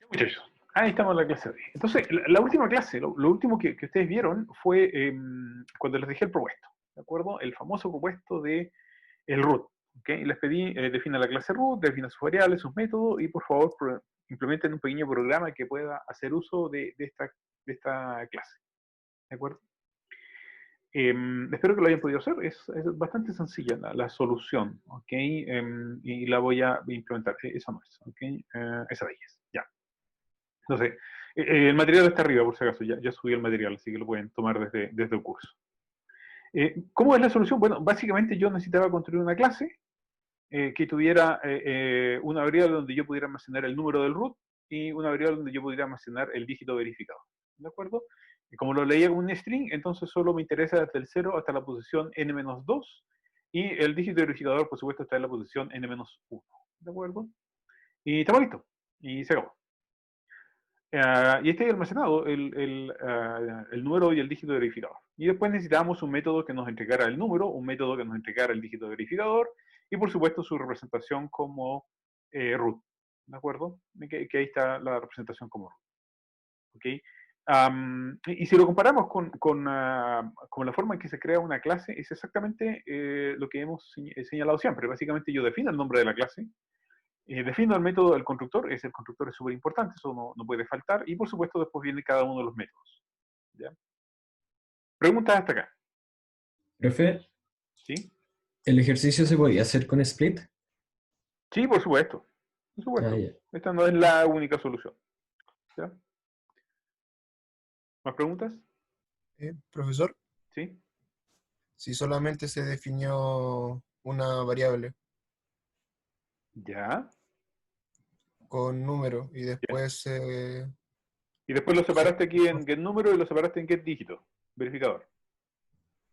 Muchachos, ahí estamos en la clase de hoy. Entonces, la última clase, lo último que ustedes vieron fue cuando les dejé el propuesto, ¿de acuerdo? El famoso propuesto de el root, ¿ok? Y les pedí, defina la clase root, defina sus variables, sus métodos, y por favor implementen un pequeño programa que pueda hacer uso de esta clase, ¿de acuerdo? Espero que lo hayan podido hacer, es bastante sencilla la solución, ¿ok? Y la voy a implementar, esa no es, ¿ok? Esa de ellas, ya. Entonces, el material está arriba, por si acaso, ya subí el material, así que lo pueden tomar desde el curso. ¿Cómo es la solución? Bueno, básicamente yo necesitaba construir una clase que tuviera una variable donde yo pudiera almacenar el número del root y una variable donde yo pudiera almacenar el dígito verificado. ¿De acuerdo? Y como lo leía como un string, entonces solo me interesa desde el 0 hasta la posición n-2 y el dígito verificador, por supuesto, está en la posición n-1. ¿De acuerdo? Y estamos listos. Y se acabó. Y este es almacenado, el número y el dígito verificador. Y después necesitamos un método que nos entregara el número, un método que nos entregara el dígito verificador, y por supuesto su representación como root. ¿De acuerdo? Que ahí está la representación como root. ¿Ok? Y si lo comparamos con la forma en que se crea una clase, es exactamente lo que hemos señalado siempre. Básicamente yo defino el nombre de la clase, defino el método del constructor, el constructor es súper importante, eso no puede faltar, y por supuesto después viene cada uno de los métodos. ¿Ya? Preguntas hasta acá. Profe, ¿Sí? ¿el ejercicio se podía hacer con split? Sí, por supuesto. Por Ah, supuesto. ya. Esta no es la única solución. ¿Ya? ¿Más preguntas? Profesor, ¿Sí? si solamente se definió una variable ¿Ya? con número y ¿Ya? después Y después lo se separaste aquí en get número y lo separaste en get dígito, verificador.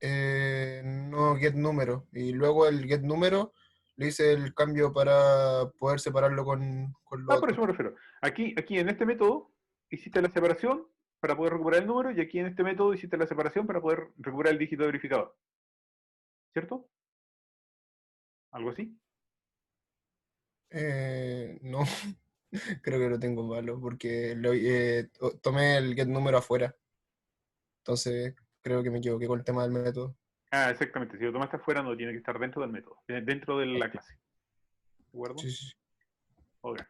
no get número y luego el get número le hice el cambio para poder separarlo con lo Ah, por eso otro. me refiero. Aquí en este método hiciste la separación para poder recuperar el número y aquí en este método hiciste la separación para poder recuperar el dígito verificador. ¿Cierto? ¿Algo así? No, creo que lo tengo malo porque tomé el get número afuera. Entonces creo que me equivoqué con el tema del método. Ah, exactamente. Si lo tomaste afuera, no tiene que estar dentro del método, dentro de la clase. ¿De acuerdo? Sí, sí, sí. Ok.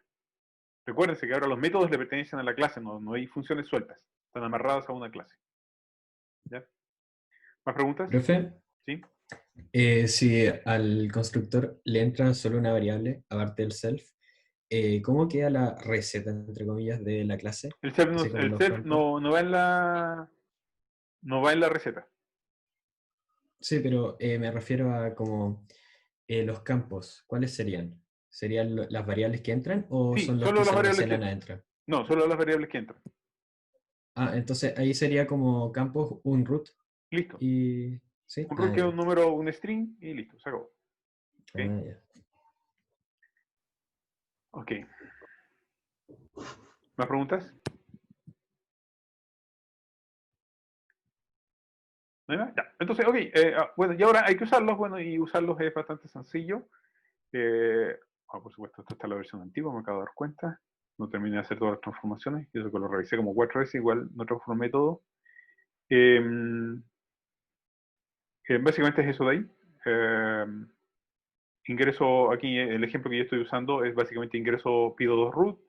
Recuérdense que ahora los métodos le pertenecen a la clase, no hay funciones sueltas. Están amarradas a una clase. ¿Ya? ¿Más preguntas? Profe, ¿Sí? si al constructor le entra solo una variable, aparte del self, ¿cómo queda la receta, entre comillas, de la clase? El self, Así como el los self campos. no va en la receta. Sí, pero me refiero a como los campos. ¿Cuáles serían? ¿Serían las variables que entran o Sí, son los solo que las se variables almacenan que. adentro? No, solo las variables que entran. Ah, entonces ahí sería como campos un root Listo. y... ¿Sí? Un root Ah, que es ya. un número, un string y listo, se acabó. ¿Ok? Ah, ya. Ok. ¿Más preguntas? ¿No hay más? Ya. Entonces, ok. Bueno, y ahora hay que usarlos. Bueno, y usarlos es bastante sencillo. Por supuesto, esta está la versión antigua, me acabo de dar cuenta. No terminé de hacer todas las transformaciones. Y eso que lo revisé como 4 veces, igual no transformé todo. Eh, Básicamente es eso de ahí. Eh, Ingreso aquí, el ejemplo que yo estoy usando es básicamente ingreso, pido 2 root,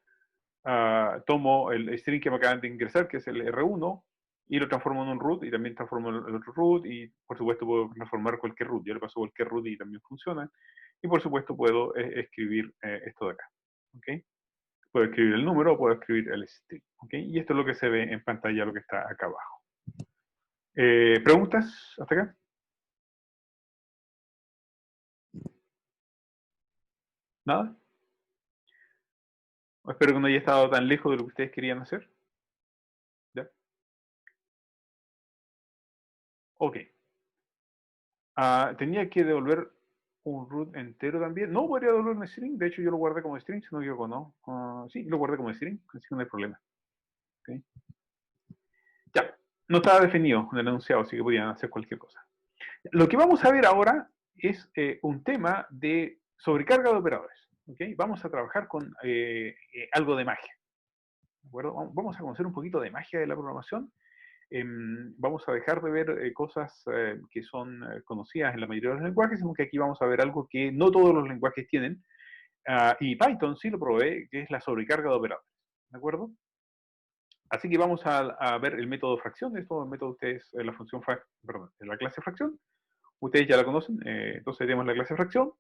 tomo el string que me acaban de ingresar, que es el R1, y lo transformo en un root, y también transformo el otro root, y por supuesto puedo transformar cualquier root. Yo le paso cualquier root y también funciona. Y por supuesto puedo escribir esto de acá. ¿Okay? Puedo escribir el número o puedo escribir el string. ¿Okay? Y esto es lo que se ve en pantalla, lo que está acá abajo. ¿Preguntas hasta acá? ¿Nada? Espero que no haya estado tan lejos de lo que ustedes querían hacer. ¿Ya? Ok. Tenía que devolver un root entero también. No podría devolver un string. De hecho, yo lo guardé como string, si no me equivoco, ¿no? Sí, lo guardé como string, así que no hay problema. ¿Okay? Ya. No estaba definido en el enunciado, así que podían hacer cualquier cosa. Lo que vamos a ver ahora es un tema de sobrecarga de operadores. ¿Okay? Vamos a trabajar con algo de magia. ¿De acuerdo? Vamos a conocer un poquito de magia de la programación. Vamos a dejar de ver cosas que son conocidas en la mayoría de los lenguajes, sino que aquí vamos a ver algo que no todos los lenguajes tienen, y Python sí lo provee, que es la sobrecarga de operadores. ¿De acuerdo? Así que vamos a ver el método fracción. Esto el método ustedes, la función, perdón, la clase fracción. Ustedes ya la conocen, entonces tenemos la clase fracción,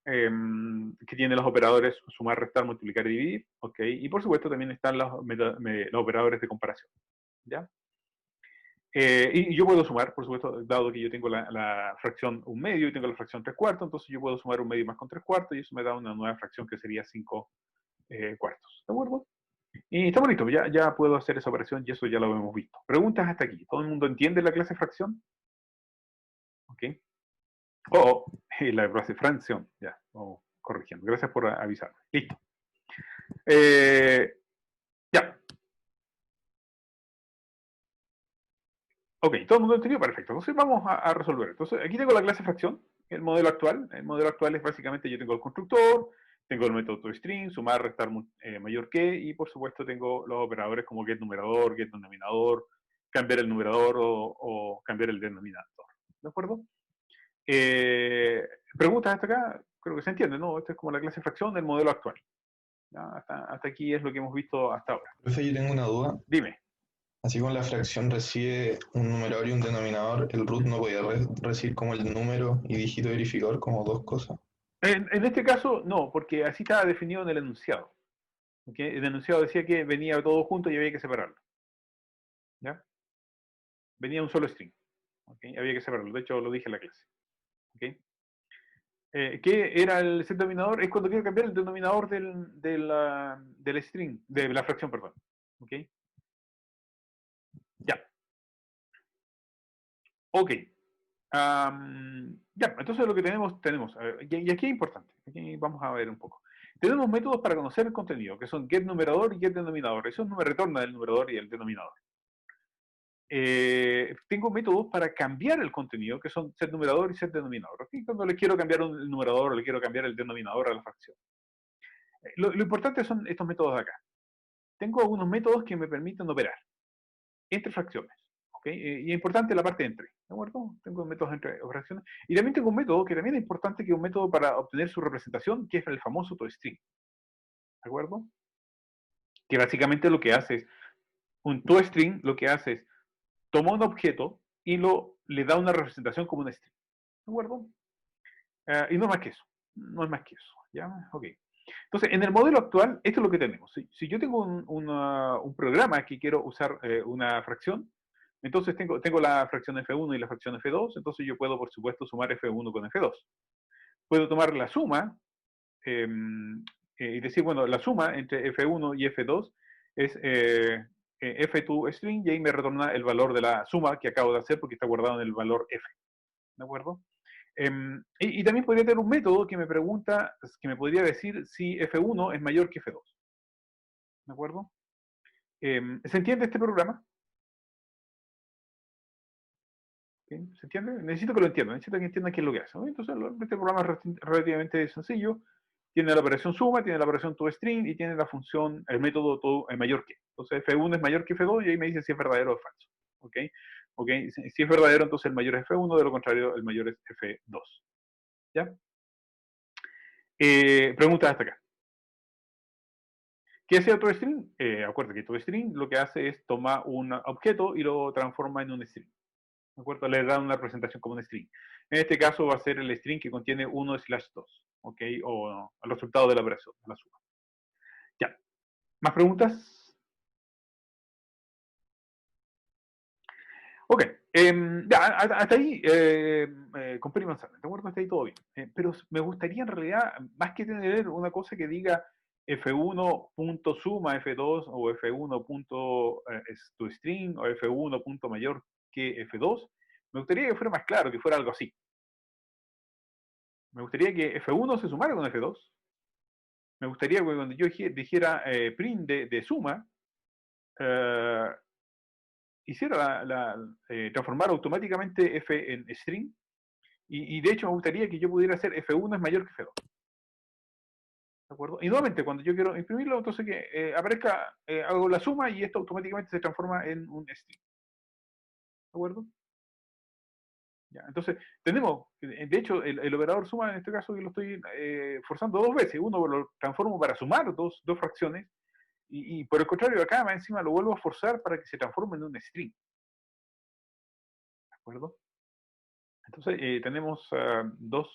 que tiene los operadores sumar, restar, multiplicar y dividir, ¿ok? Y por supuesto también están los operadores de comparación, ¿ya? Y yo puedo sumar, por supuesto, dado que yo tengo la fracción 1/2 y tengo la fracción 3/4, entonces yo puedo sumar 1/2 más con 3/4 y eso me da una nueva fracción que sería 5/4, ¿de acuerdo? Y está bonito, ya puedo hacer esa operación y eso ya lo hemos visto. Preguntas hasta aquí. ¿Todo el mundo entiende la clase fracción? ¿Ok? La clase fracción, ya, vamos corrigiendo. Gracias por avisarme. Listo. Ya. Ok, todo el mundo entendió, perfecto. Entonces vamos a resolver. Entonces aquí tengo la clase fracción, el modelo actual. El modelo actual es básicamente yo tengo el constructor, tengo el método toString, sumar, restar, mayor que, y por supuesto tengo los operadores como getNumerador, getDenominador, cambiar el numerador o cambiar el denominador. ¿De acuerdo? Preguntas hasta acá, creo que se entiende, ¿no? Esto es como la clase fracción del modelo actual. ¿Ya? Hasta aquí es lo que hemos visto hasta ahora. Profe, yo tengo una duda. Dime. Así como la fracción recibe un numerador y un denominador, el root no podía recibir como el número y dígito verificador como dos cosas. En este caso, no, porque así estaba definido en el enunciado. ¿Okay? El enunciado decía que venía todo junto y había que separarlo. ¿Ya? Venía un solo string. ¿Okay? Había que separarlo. De hecho, lo dije en la clase. ¿Okay? ¿Qué era el set denominador? Es cuando quiero cambiar el denominador del string, de la fracción, perdón. ¿Ok? Ya. Ok. Ya, entonces lo que tenemos, y aquí es importante, aquí vamos a ver un poco. Tenemos métodos para conocer el contenido, que son getNumerador y getDenominador. Eso me retorna el numerador y el denominador. Tengo métodos para cambiar el contenido, que son setNumerador y setDenominador. ¿Okay? Cuando le quiero cambiar el numerador o le quiero cambiar el denominador a la fracción. Lo importante son estos métodos de acá. Tengo algunos métodos que me permiten operar entre fracciones. ¿Okay? Y es importante la parte de entre. ¿De acuerdo? Tengo métodos entre fracciones. Y también tengo un método que también es importante, que es un método para obtener su representación, que es el famoso toString. ¿De acuerdo? Que básicamente lo que hace es, un toString lo que hace es, toma un objeto y le da una representación como un string. ¿De acuerdo? Y no es más que eso. No es más que eso. ¿Ya? Ok. Entonces, en el modelo actual, esto es lo que tenemos. Si yo tengo un programa que quiero usar una fracción, entonces tengo la fracción f1 y la fracción f2, entonces yo puedo, por supuesto, sumar f1 con f2. Puedo tomar la suma y decir, bueno, la suma entre f1 y f2 es f2 string, y ahí me retorna el valor de la suma que acabo de hacer porque está guardado en el valor f. ¿De acuerdo? Y también podría tener un método que me pregunta, que me podría decir si f1 es mayor que f2. ¿De acuerdo? ¿Se entiende este programa? ¿Sí? ¿Se entiende? Necesito que lo entiendan, necesito que entiendan qué es lo que hace. ¿No? Entonces, este programa es relativamente sencillo. Tiene la operación suma, tiene la operación toString y tiene la función, el método todo mayor que. Entonces, f1 es mayor que f2 y ahí me dice si es verdadero o falso. ¿Ok? ¿Okay? Si es verdadero, entonces el mayor es f1, de lo contrario, el mayor es f2. ¿Ya? Preguntas hasta acá. ¿Qué hace toString? Acuérdate que toString lo que hace es tomar un objeto y lo transforma en un string. ¿De acuerdo? Le da una representación como un string. En este caso va a ser el string que contiene 1/2, ¿ok? O el resultado de la operación, de la suma. Ya. ¿Más preguntas? Ok. Ya, hasta ahí, con peri manzana, ¿de acuerdo? Hasta ahí todo bien. Pero me gustaría en realidad, más que tener una cosa que diga f1.suma f2 o f1.toString o f1. Mayor que f2, me gustaría que fuera más claro, que fuera algo así. Me gustaría que f1 se sumara con f2. Me gustaría que cuando yo dijera print de suma, hiciera transformar automáticamente f en string, y de hecho me gustaría que yo pudiera hacer f1 es mayor que f2. ¿De acuerdo? Y nuevamente, cuando yo quiero imprimirlo, entonces que aparezca, hago la suma y esto automáticamente se transforma en un string. ¿De acuerdo? Ya, entonces, tenemos, de hecho, el operador suma, en este caso, yo lo estoy forzando dos veces. Uno lo transformo para sumar dos fracciones, y por el contrario, acá más encima lo vuelvo a forzar para que se transforme en un string. ¿De acuerdo? Entonces, tenemos dos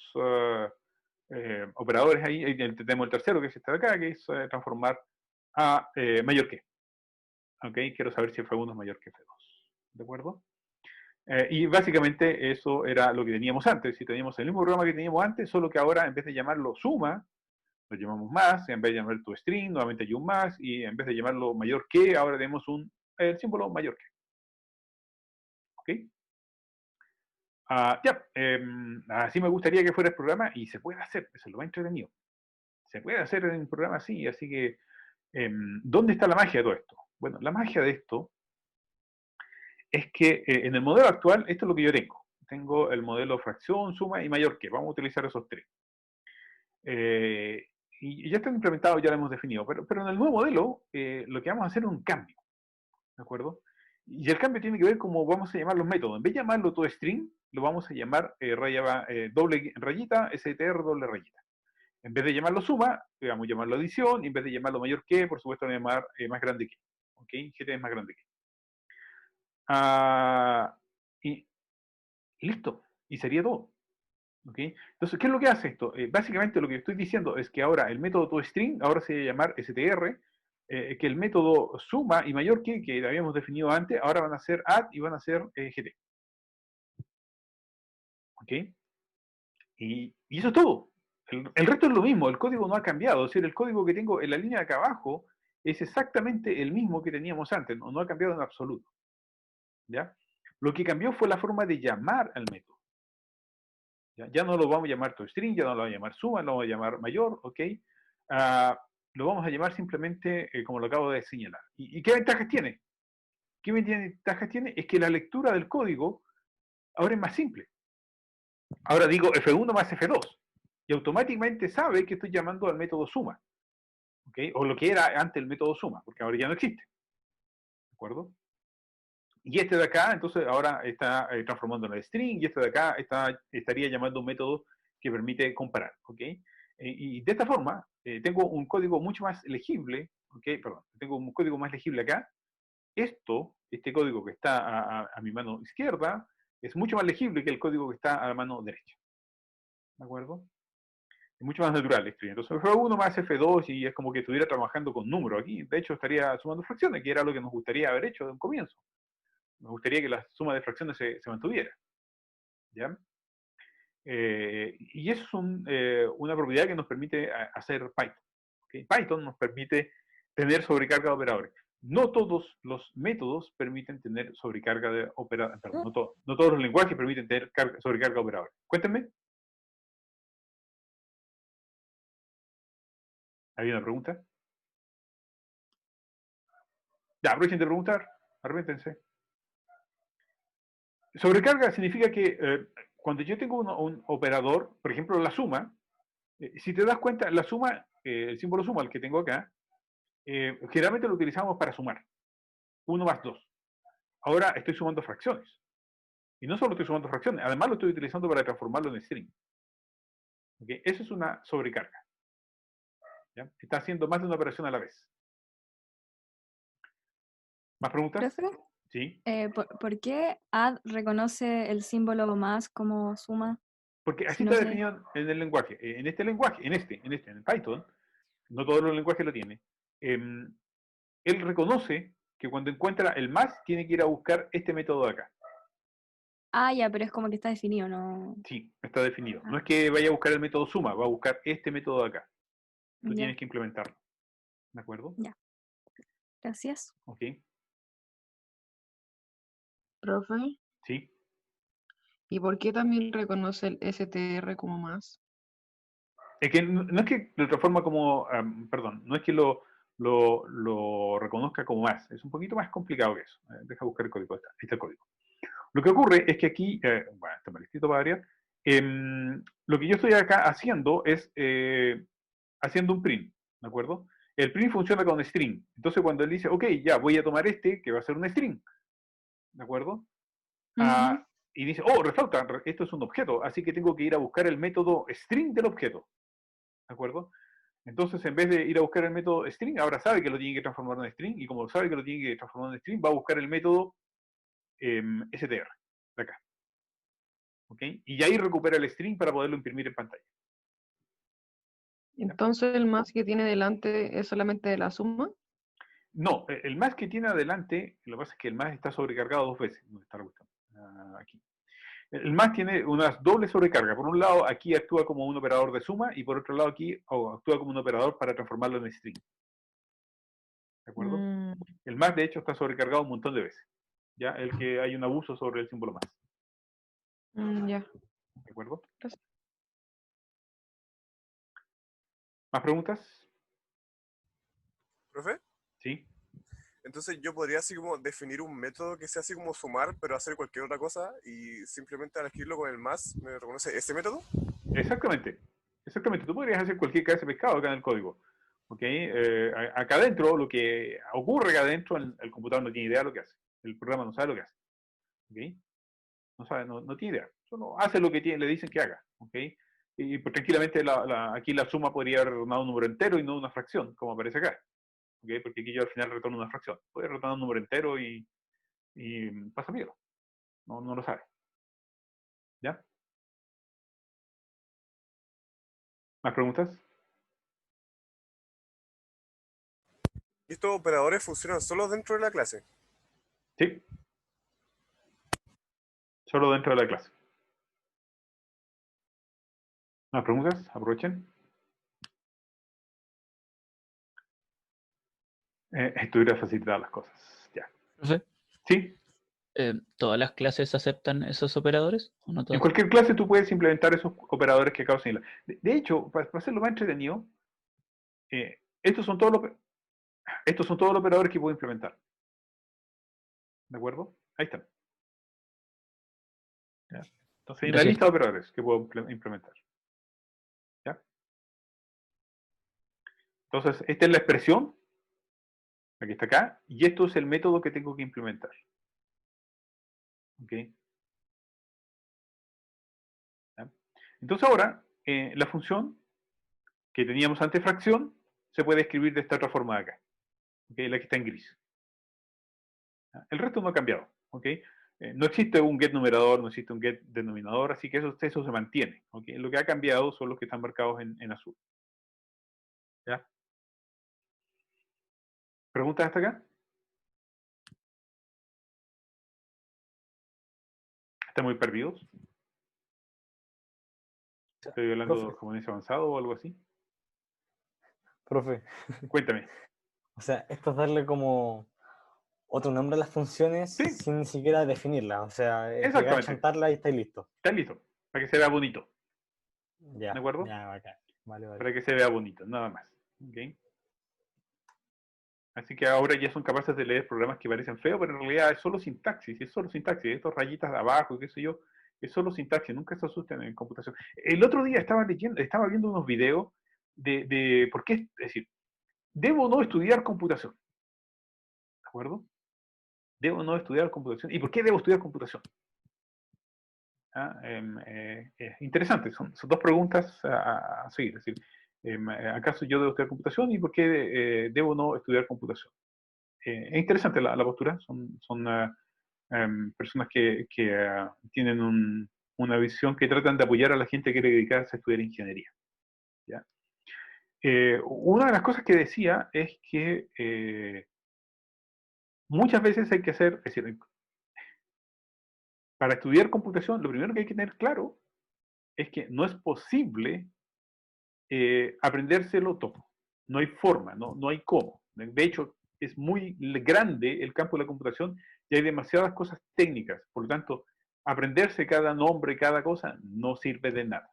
operadores ahí. Tenemos el tercero, que es este de acá, que es transformar a mayor que. ¿Ok? Quiero saber si F1 es mayor que F2. ¿De acuerdo? Y básicamente eso era lo que teníamos antes. Si teníamos el mismo programa que teníamos antes, solo que ahora en vez de llamarlo suma, lo llamamos más, en vez de llamar toString, nuevamente hay un más, y en vez de llamarlo mayor que, ahora tenemos el símbolo mayor que. ¿Ok? Ya, así me gustaría que fuera el programa, y se puede hacer, eso es lo más entretenido. Se puede hacer en un programa así, así que, ¿dónde está la magia de todo esto? Bueno, la magia de esto es que en el modelo actual, esto es lo que yo tengo. Tengo el modelo fracción, suma y mayor que. Vamos a utilizar esos tres. Y ya están implementados, ya lo hemos definido. Pero en el nuevo modelo, lo que vamos a hacer es un cambio. ¿De acuerdo? Y el cambio tiene que ver cómo vamos a llamar los métodos. En vez de llamarlo todo string, lo vamos a llamar doble rayita, str doble rayita. En vez de llamarlo suma, vamos a llamarlo adición. Y en vez de llamarlo mayor que, por supuesto, vamos a llamar más grande que. ¿Ok? GT es más grande que. Y listo. Y sería todo. ¿Ok? Entonces, ¿qué es lo que hace esto? Básicamente lo que estoy diciendo es que ahora el método toString ahora se va a llamar str, que el método suma y mayor que habíamos definido antes, ahora van a ser add y van a ser gt. ¿Ok? Y eso es todo. El resto es lo mismo, el código no ha cambiado. Es decir, el código que tengo en la línea de acá abajo es exactamente el mismo que teníamos antes, no ha cambiado en absoluto. ¿Ya? Lo que cambió fue la forma de llamar al método. Ya no lo vamos a llamar toString, ya no lo vamos a llamar suma, lo vamos a llamar mayor, ¿ok? Lo vamos a llamar simplemente como lo acabo de señalar. ¿Y qué ventajas tiene? ¿Qué ventajas tiene? Es que la lectura del código ahora es más simple. Ahora digo F1 más F2 y automáticamente sabe que estoy llamando al método suma, ¿ok? O lo que era antes el método suma, porque ahora ya no existe. ¿De acuerdo? Y este de acá, entonces, ahora está transformando en string, y este de acá estaría llamando un método que permite comparar, ¿ok? Y de esta forma, tengo un código mucho más legible, ¿ok? Perdón, tengo un código más legible acá. Este código que está a mi mano izquierda, es mucho más legible que el código que está a la mano derecha. ¿De acuerdo? Es mucho más natural esto. Entonces, F1 más F2, y es como que estuviera trabajando con números aquí. De hecho, estaría sumando fracciones, que era lo que nos gustaría haber hecho de un comienzo. Me gustaría que la suma de fracciones se mantuviera. ¿Ya? Y eso es una propiedad que nos permite hacer Python. ¿Okay? Python nos permite tener sobrecarga de operadores. No todos los métodos permiten tener sobrecarga de operadores. Perdón, no todos los lenguajes permiten tener sobrecarga de operadores. Cuéntenme. ¿Hay una pregunta? Ya, aprovechen de preguntar. Arrépentense. Sobrecarga significa que cuando yo tengo un operador, por ejemplo la suma, si te das cuenta, la suma, el símbolo suma, el que tengo acá, generalmente lo utilizamos para sumar. 1 más 2. Ahora estoy sumando fracciones. Y no solo estoy sumando fracciones, además lo estoy utilizando para transformarlo en string. ¿Okay? Eso es una sobrecarga. ¿Ya? Está haciendo más de una operación a la vez. ¿Más preguntas? ¿Profe? Sí. ¿Por qué add reconoce el símbolo más como suma? Porque así Si no está sé. definido en el lenguaje. En este lenguaje, en el Python, no todos los lenguajes lo tienen. Él reconoce que cuando encuentra el más, tiene que ir a buscar este método de acá. Ah, ya, pero es como que está definido, ¿no? Sí, está definido. Ah. No es que vaya a buscar el método suma, va a buscar este método de acá. Tú Ya. tienes que implementarlo. ¿De acuerdo? Ya. Gracias. Ok. Profe, Sí. ¿y por qué también reconoce el str como más? Es que no es que lo transforma como, perdón, no es que lo reconozca como más. Es un poquito más complicado que eso. Deja buscar el código. Ahí está el código. Lo que ocurre es que aquí, bueno, está mal escrito para variar. Lo que yo estoy acá haciendo es haciendo un print, ¿de acuerdo? El print funciona con string. Entonces cuando él dice, ok, ya voy a tomar este, que va a ser un string, ¿de acuerdo? Ujú. Y dice, oh, resulta, esto es un objeto, así que tengo que ir a buscar el método string del objeto, ¿de acuerdo? Entonces, en vez de ir a buscar el método string, ahora sabe que lo tiene que transformar en string, y como sabe que lo tiene que transformar en string, va a buscar el método str, de acá. ¿Ok? Y ahí recupera el string para poderlo imprimir en pantalla. Entonces el más que tiene delante es solamente de la suma. No, el más que tiene adelante, lo que pasa es que el más está sobrecargado dos veces, no está aquí. El más tiene una doble sobrecarga. Por un lado, aquí actúa como un operador de suma, y por otro lado, aquí actúa como un operador para transformarlo en string. ¿De acuerdo? Mm, El más, de hecho, está sobrecargado un montón de veces. ¿Ya? El que hay un abuso sobre el símbolo más. ya. ¿De acuerdo? Gracias. ¿Más preguntas? ¿Profe? ¿Sí? Entonces yo podría así como definir un método que sea así como sumar, pero hacer cualquier otra cosa y simplemente al escribirlo con el más me reconoce ese método. Exactamente. Exactamente. Tú podrías hacer cualquier clase de pescado acá en el código. ¿Ok? Acá adentro, lo que ocurre acá adentro, el computador no tiene idea de lo que hace. El programa no sabe lo que hace. ¿Ok? No sabe, no tiene idea. Solo hace lo que le dicen que haga. ¿Ok? Y pues, tranquilamente aquí la suma podría haber retornado un número entero y no una fracción, como aparece acá. ¿Ok? Porque aquí yo al final retorno una fracción. Puede retornar un número entero y pasa miedo. No lo sabe. ¿Ya? ¿Más preguntas? Y estos operadores funcionan solo dentro de la clase. Sí. Solo dentro de la clase. ¿Más preguntas? Aprovechen. Esto hubiera facilitado las cosas. Ya. Profe, Sí. ¿todas las clases aceptan esos operadores o no En todas? cualquier clase tú puedes implementar esos operadores que acabo de señalar. De hecho, para hacerlo más entretenido, estos son todos los operadores que puedo implementar. ¿De acuerdo? Ahí están. ¿Ya? Entonces hay una Gracias. lista de operadores que puedo implementar. ¿Ya? Entonces, esta es la expresión, la que está acá, y esto es el método que tengo que implementar. ¿Ok? ¿Ya? Entonces ahora, la función que teníamos antes fracción, se puede escribir de esta otra forma de acá. ¿Ok? La que está en gris. ¿Ya? El resto no ha cambiado. ¿Ok? No existe un get numerador, no existe un get denominador, así que eso se mantiene. ¿Ok? Lo que ha cambiado son los que están marcados en azul. ¿Ya? ¿Preguntas hasta acá? ¿Están muy perdidos? ¿Estoy hablando Profe, japonés avanzado o algo así? profe, Cuéntame. o sea, esto es darle como otro nombre a las funciones Sí, sin ni siquiera definirlas, o sea, es llegar a exactamente. chantarla y estáis listo. Está listo. Para que se vea bonito. ¿De Ya, acuerdo? ya, bacán. Vale, vale. Para que se vea bonito, nada más. ¿Ok? Así que ahora ya son capaces de leer programas que parecen feos, pero en realidad es solo sintaxis, es solo sintaxis. Estos rayitas de abajo, qué sé yo, es solo sintaxis, nunca se asusten en computación. El otro día estaba viendo unos videos de por qué, es decir, debo no estudiar computación. ¿De acuerdo? Debo no estudiar computación. ¿Y por qué debo estudiar computación? Interesante, son dos preguntas a seguir. Es decir, ¿acaso yo debo estudiar computación y por qué debo no estudiar computación? Es interesante la postura, son personas que tienen una visión que tratan de apoyar a la gente que quiere dedicarse a estudiar ingeniería. ¿Ya? Una de las cosas que decía es que muchas veces hay que hacer, es decir, para estudiar computación, lo primero que hay que tener claro es que no es posible aprendérselo todo. No hay forma, no hay cómo. De hecho, es muy grande el campo de la computación y hay demasiadas cosas técnicas. Por lo tanto, aprenderse cada nombre, cada cosa, no sirve de nada.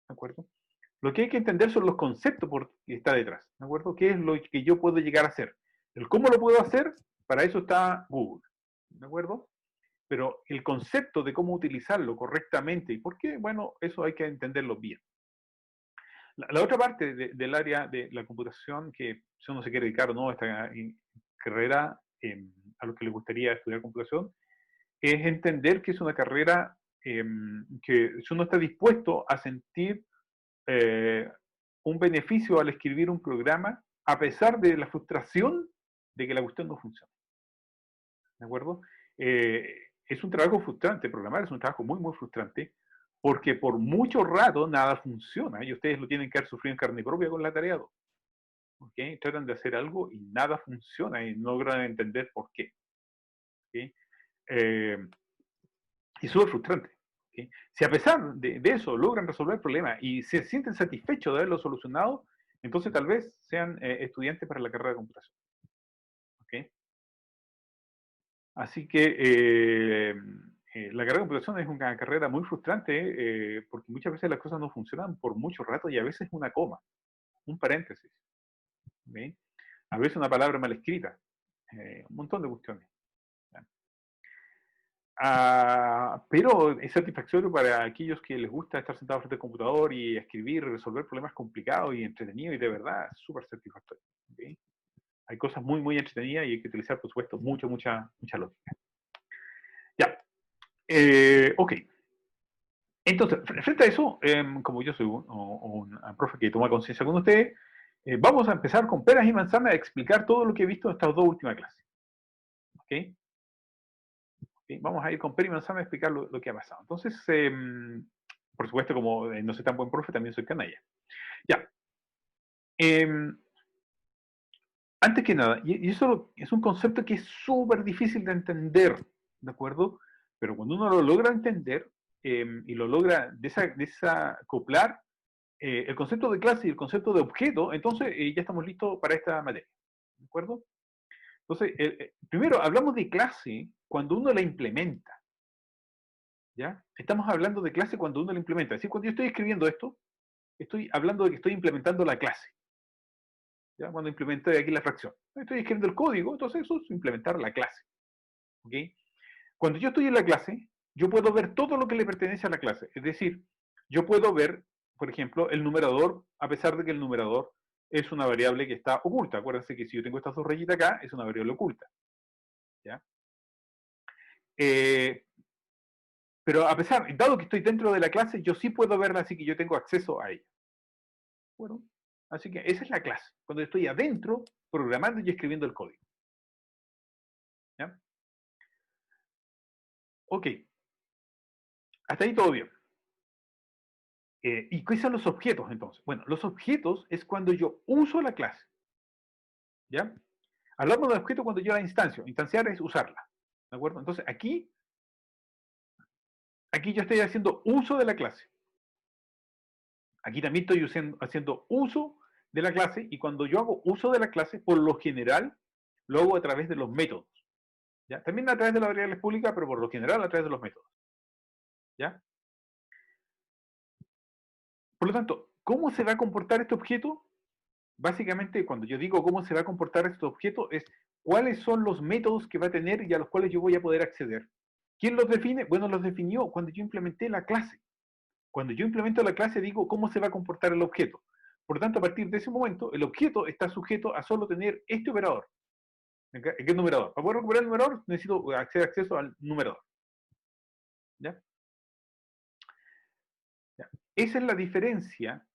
¿De acuerdo? Lo que hay que entender son los conceptos que está detrás. ¿De acuerdo? ¿Qué es lo que yo puedo llegar a hacer? El cómo lo puedo hacer, para eso está Google. ¿De acuerdo? Pero el concepto de cómo utilizarlo correctamente y por qué, bueno, eso hay que entenderlo bien. La otra parte del área de la computación, que si uno se quiere dedicar o no a esta carrera, a los que les gustaría estudiar computación, es entender que es una carrera que si uno está dispuesto a sentir un beneficio al escribir un programa, a pesar de la frustración de que la cuestión no funciona. ¿De acuerdo? Es un trabajo frustrante, programar es un trabajo muy, muy frustrante, porque por mucho rato nada funciona y ustedes lo tienen que haber sufrido en carne propia con la tarea 2. ¿Okay? Tratan de hacer algo y nada funciona y no logran entender por qué. ¿Okay? Y súper frustrante. ¿Okay? Si a pesar de eso logran resolver el problema y se sienten satisfechos de haberlo solucionado, entonces tal vez sean estudiantes para la carrera de computación. ¿Okay? Así que la carrera de computación es una carrera muy frustrante porque muchas veces las cosas no funcionan por mucho rato y a veces una coma, un paréntesis. ¿Okay? A veces una palabra mal escrita, un montón de cuestiones. Pero es satisfactorio para aquellos que les gusta estar sentados frente al computador y escribir, resolver problemas complicados y entretenidos y de verdad, súper satisfactorio. ¿Okay? Hay cosas muy, muy entretenidas y hay que utilizar, por supuesto, mucha lógica. Ya. Ok. Entonces, frente a eso, como yo soy un profe que toma conciencia con ustedes, vamos a empezar con peras y manzanas a explicar todo lo que he visto en estas dos últimas clases. ¿Ok? Vamos a ir con peras y manzanas a explicar lo que ha pasado. Entonces, por supuesto, como no soy tan buen profe, también soy canalla. Ya. Antes que nada, y eso es un concepto que es súper difícil de entender, ¿de acuerdo? Pero cuando uno lo logra entender y lo logra desacoplar, el concepto de clase y el concepto de objeto, entonces ya estamos listos para esta materia, ¿de acuerdo? Entonces, primero hablamos de clase cuando uno la implementa, ¿ya? Estamos hablando de clase cuando uno la implementa. Es decir, cuando yo estoy escribiendo esto, estoy hablando de que estoy implementando la clase. ¿Ya? Cuando implementé aquí la fracción. Estoy escribiendo el código, entonces eso es implementar la clase. ¿Okay? Cuando yo estoy en la clase, yo puedo ver todo lo que le pertenece a la clase. Es decir, yo puedo ver, por ejemplo, el numerador, a pesar de que el numerador es una variable que está oculta. Acuérdense que si yo tengo estas dos rayitas acá, es una variable oculta. ¿Ya? Pero a pesar, dado que estoy dentro de la clase, yo sí puedo verla, así que yo tengo acceso a ella. Bueno, así que esa es la clase, cuando estoy adentro programando y escribiendo el código. ¿Ya? Ok. Hasta ahí todo bien. ¿Y qué son los objetos entonces? Bueno, los objetos es cuando yo uso la clase. ¿Ya? Hablamos de objeto cuando yo la instancio. Instanciar es usarla. ¿De acuerdo? Entonces aquí yo estoy haciendo uso de la clase. Aquí también estoy haciendo uso de la clase y cuando yo hago uso de la clase, por lo general, lo hago a través de los métodos. ¿Ya? También a través de las variables públicas, pero por lo general a través de los métodos. ¿Ya? Por lo tanto, ¿cómo se va a comportar este objeto? Básicamente, cuando yo digo cómo se va a comportar este objeto, es cuáles son los métodos que va a tener y a los cuales yo voy a poder acceder. ¿Quién los define? Bueno, los definió cuando yo implementé la clase. Cuando yo implemento la clase, digo cómo se va a comportar el objeto. Por lo tanto, a partir de ese momento, el objeto está sujeto a solo tener este operador. ¿Qué numerador? Para poder recuperar el numerador, necesito acceso al numerador. ¿Ya? ¿Ya? Esa es la diferencia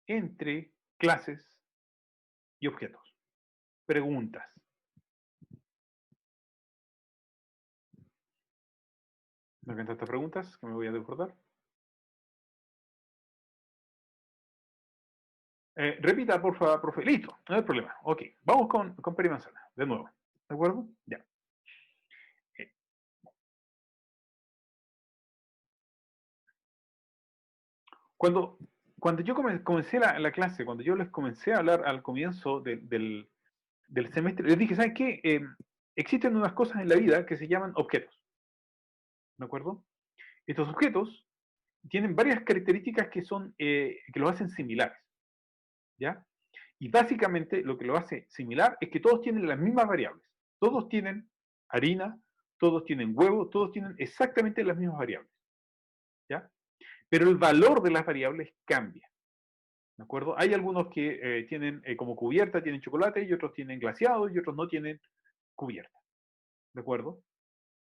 entre clases y objetos. Preguntas. ¿Me encantan estas preguntas que me voy a recordar? Repita, por favor, profe. Listo, no hay problema. Ok, vamos con pera y manzana, de nuevo. ¿De acuerdo? Ya. Cuando yo comencé la clase, cuando yo les comencé a hablar al comienzo del semestre, les dije, ¿saben qué? Existen unas cosas en la vida que se llaman objetos. ¿De acuerdo? Estos objetos tienen varias características que los hacen similares. ¿Ya? Y básicamente lo que lo hace similar es que todos tienen las mismas variables. Todos tienen harina, todos tienen huevo, todos tienen exactamente las mismas variables. ¿Ya? Pero el valor de las variables cambia. ¿De acuerdo? Hay algunos que tienen como cubierta, tienen chocolate, y otros tienen glaseado, y otros no tienen cubierta. ¿De acuerdo?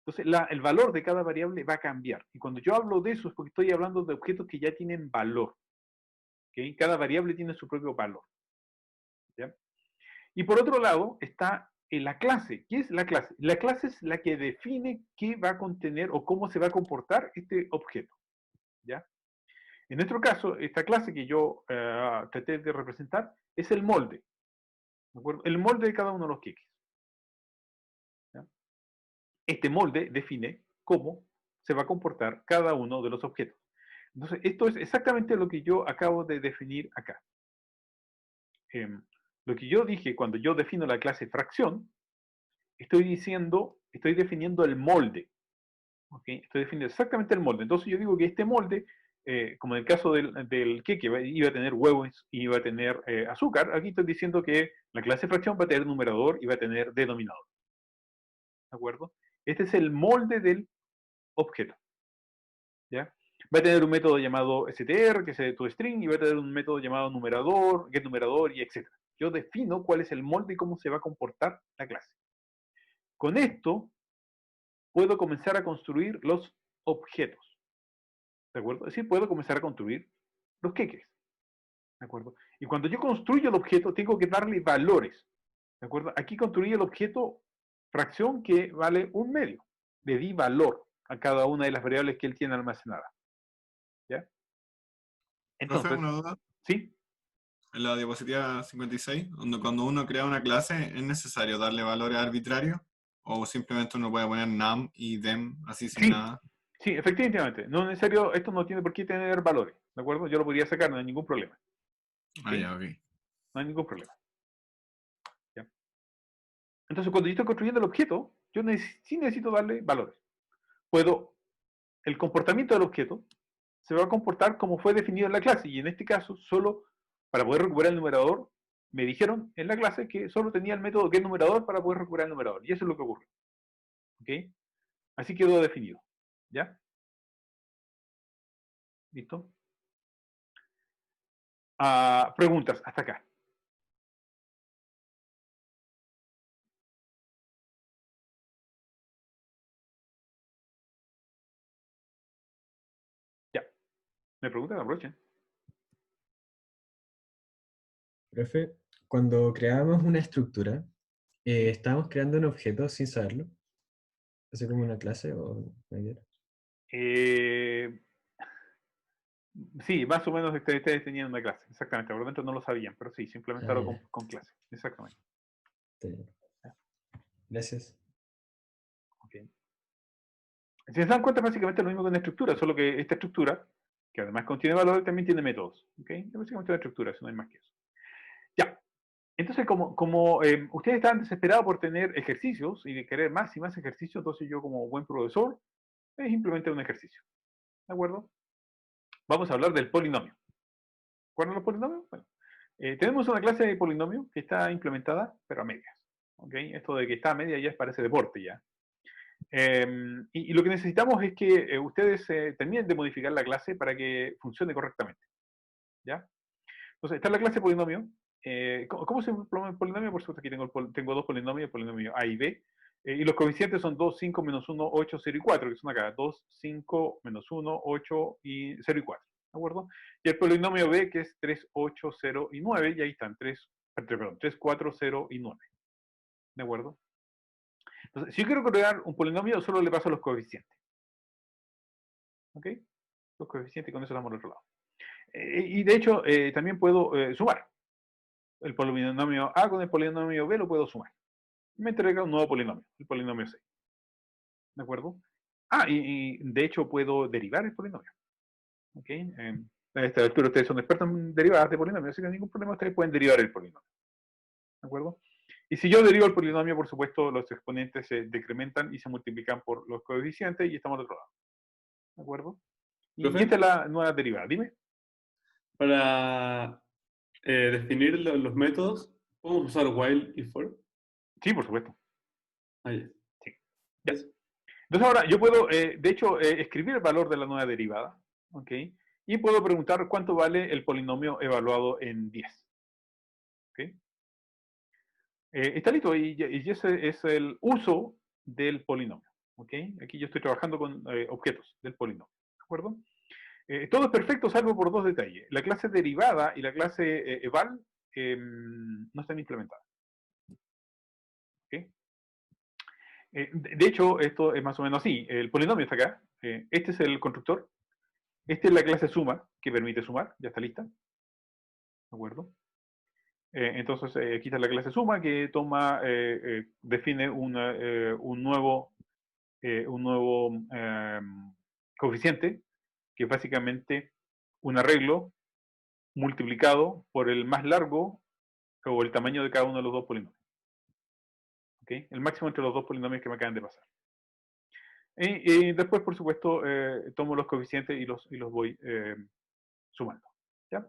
Entonces, el valor de cada variable va a cambiar. Y cuando yo hablo de eso es porque estoy hablando de objetos que ya tienen valor. ¿Okay? Cada variable tiene su propio valor. ¿Ya? Y por otro lado está la clase. ¿Qué es la clase? La clase es la que define qué va a contener o cómo se va a comportar este objeto. ¿Ya? En nuestro caso, esta clase que yo traté de representar es el molde. ¿De acuerdo? El molde de cada uno de los queques. ¿Ya? Este molde define cómo se va a comportar cada uno de los objetos. Entonces, esto es exactamente lo que yo acabo de definir acá. Lo que yo dije cuando yo defino la clase fracción, estoy definiendo el molde. ¿Okay? Estoy definiendo exactamente el molde. Entonces yo digo que este molde, como en el caso del queque, iba a tener huevos y iba a tener azúcar, aquí estoy diciendo que la clase fracción va a tener numerador y va a tener denominador. ¿De acuerdo? Este es el molde del objeto. ¿Ya? Va a tener un método llamado str, que es toString, y va a tener un método llamado numerador, getNumerador, y etc. Yo defino cuál es el molde y cómo se va a comportar la clase. Con esto, puedo comenzar a construir los objetos. ¿De acuerdo? Es decir, puedo comenzar a construir los queques. ¿De acuerdo? Y cuando yo construyo el objeto, tengo que darle valores. ¿De acuerdo? Aquí construí el objeto fracción que vale 1/2. Le di valor a cada una de las variables que él tiene almacenadas. ¿Ya? Profe, Entonces, una duda. ¿sí? En la diapositiva 56, donde cuando uno crea una clase, ¿es necesario darle valores arbitrarios? ¿O simplemente uno puede poner num y dem así sin Sí, nada? sí, efectivamente. No es necesario, esto no tiene por qué tener valores. ¿De acuerdo? Yo lo podría sacar, no hay ningún problema. Ah, ¿Sí? ya, ok. No hay ningún problema. ¿Ya? Entonces, cuando yo estoy construyendo el objeto, yo sí necesito darle valores. El comportamiento del objeto se va a comportar como fue definido en la clase, y en este caso, solo para poder recuperar el numerador, me dijeron en la clase que solo tenía el método getNumerador para poder recuperar el numerador, y eso es lo que ocurre. ¿Ok? Así quedó definido. ¿Ya? ¿Listo? Preguntas, hasta acá. Ya. ¿Me preguntan? Aprovechen. Profe, cuando creábamos una estructura, ¿estábamos creando un objeto sin saberlo? ¿Así como una clase o cualquiera? Sí, más o menos ustedes tenían una clase, exactamente. Por lo tanto no lo sabían, pero sí, se implementaron Ya. con clase, exactamente. Está bien. Gracias. Ok. Si se dan cuenta, básicamente es lo mismo que una estructura, solo que esta estructura, que además contiene valores, también tiene métodos. ¿Ok? Es básicamente una estructura, eso no hay más que eso. Ya. Entonces, como ustedes estaban desesperados por tener ejercicios y de querer más y más ejercicios, entonces yo como buen profesor es implementar un ejercicio. ¿De acuerdo? Vamos a hablar del polinomio. ¿Cuáles son los polinomios? Bueno, tenemos una clase de polinomio que está implementada, pero a medias. ¿Ok? Esto de que está a medias ya parece deporte ya. Y lo que necesitamos es que ustedes terminen de modificar la clase para que funcione correctamente. ¿Ya? Entonces, está la clase polinomio. ¿Cómo se implementa el polinomio? Por supuesto, aquí tengo dos polinomios, el polinomio A y B. Y los coeficientes son 2, 5, menos 1, 8, 0 y 4, que son acá. 2, 5, menos 1, 8, y 0 y 4. ¿De acuerdo? Y el polinomio B, que es 3, 8, 0 y 9, y ahí están 3, 4, 0 y 9. ¿De acuerdo? Entonces, si yo quiero crear un polinomio, solo le paso los coeficientes. ¿Ok? Los coeficientes, con eso estamos al otro lado. Y de hecho, también puedo sumar. El polinomio A con el polinomio B lo puedo sumar. Me entrega un nuevo polinomio, el polinomio C. ¿De acuerdo? Y de hecho puedo derivar el polinomio. ¿Ok? A esta altura ustedes son expertos en derivadas de polinomios, así que no hay ningún problema, ustedes pueden derivar el polinomio. ¿De acuerdo? Y si yo derivo el polinomio, por supuesto, los exponentes se decrementan y se multiplican por los coeficientes y estamos al otro lado. ¿De acuerdo? Y ¿Profe? esta es la nueva derivada. Dime. Para definir los métodos, ¿podemos usar while y for? Sí, por supuesto. Ah, ya. Sí. Ya. Entonces ahora yo puedo, de hecho, escribir el valor de la nueva derivada. ¿Ok? Y puedo preguntar cuánto vale el polinomio evaluado en 10. ¿Ok? Está listo, y ese es el uso del polinomio. ¿Ok? Aquí yo estoy trabajando con objetos del polinomio. ¿De acuerdo? Todo es perfecto salvo por dos detalles. La clase derivada y la clase eval no están implementadas. ¿Ok? De hecho, esto es más o menos así. El polinomio está acá. Este es el constructor. Esta es la clase suma, que permite sumar. Ya está lista. ¿De acuerdo? Entonces, aquí está la clase suma que toma, define un nuevo coeficiente, que es básicamente un arreglo multiplicado por el más largo o el tamaño de cada uno de los dos polinomios. ¿Okay? El máximo entre los dos polinomios que me acaban de pasar. Y después, por supuesto, tomo los coeficientes y los voy sumando. ¿Ya?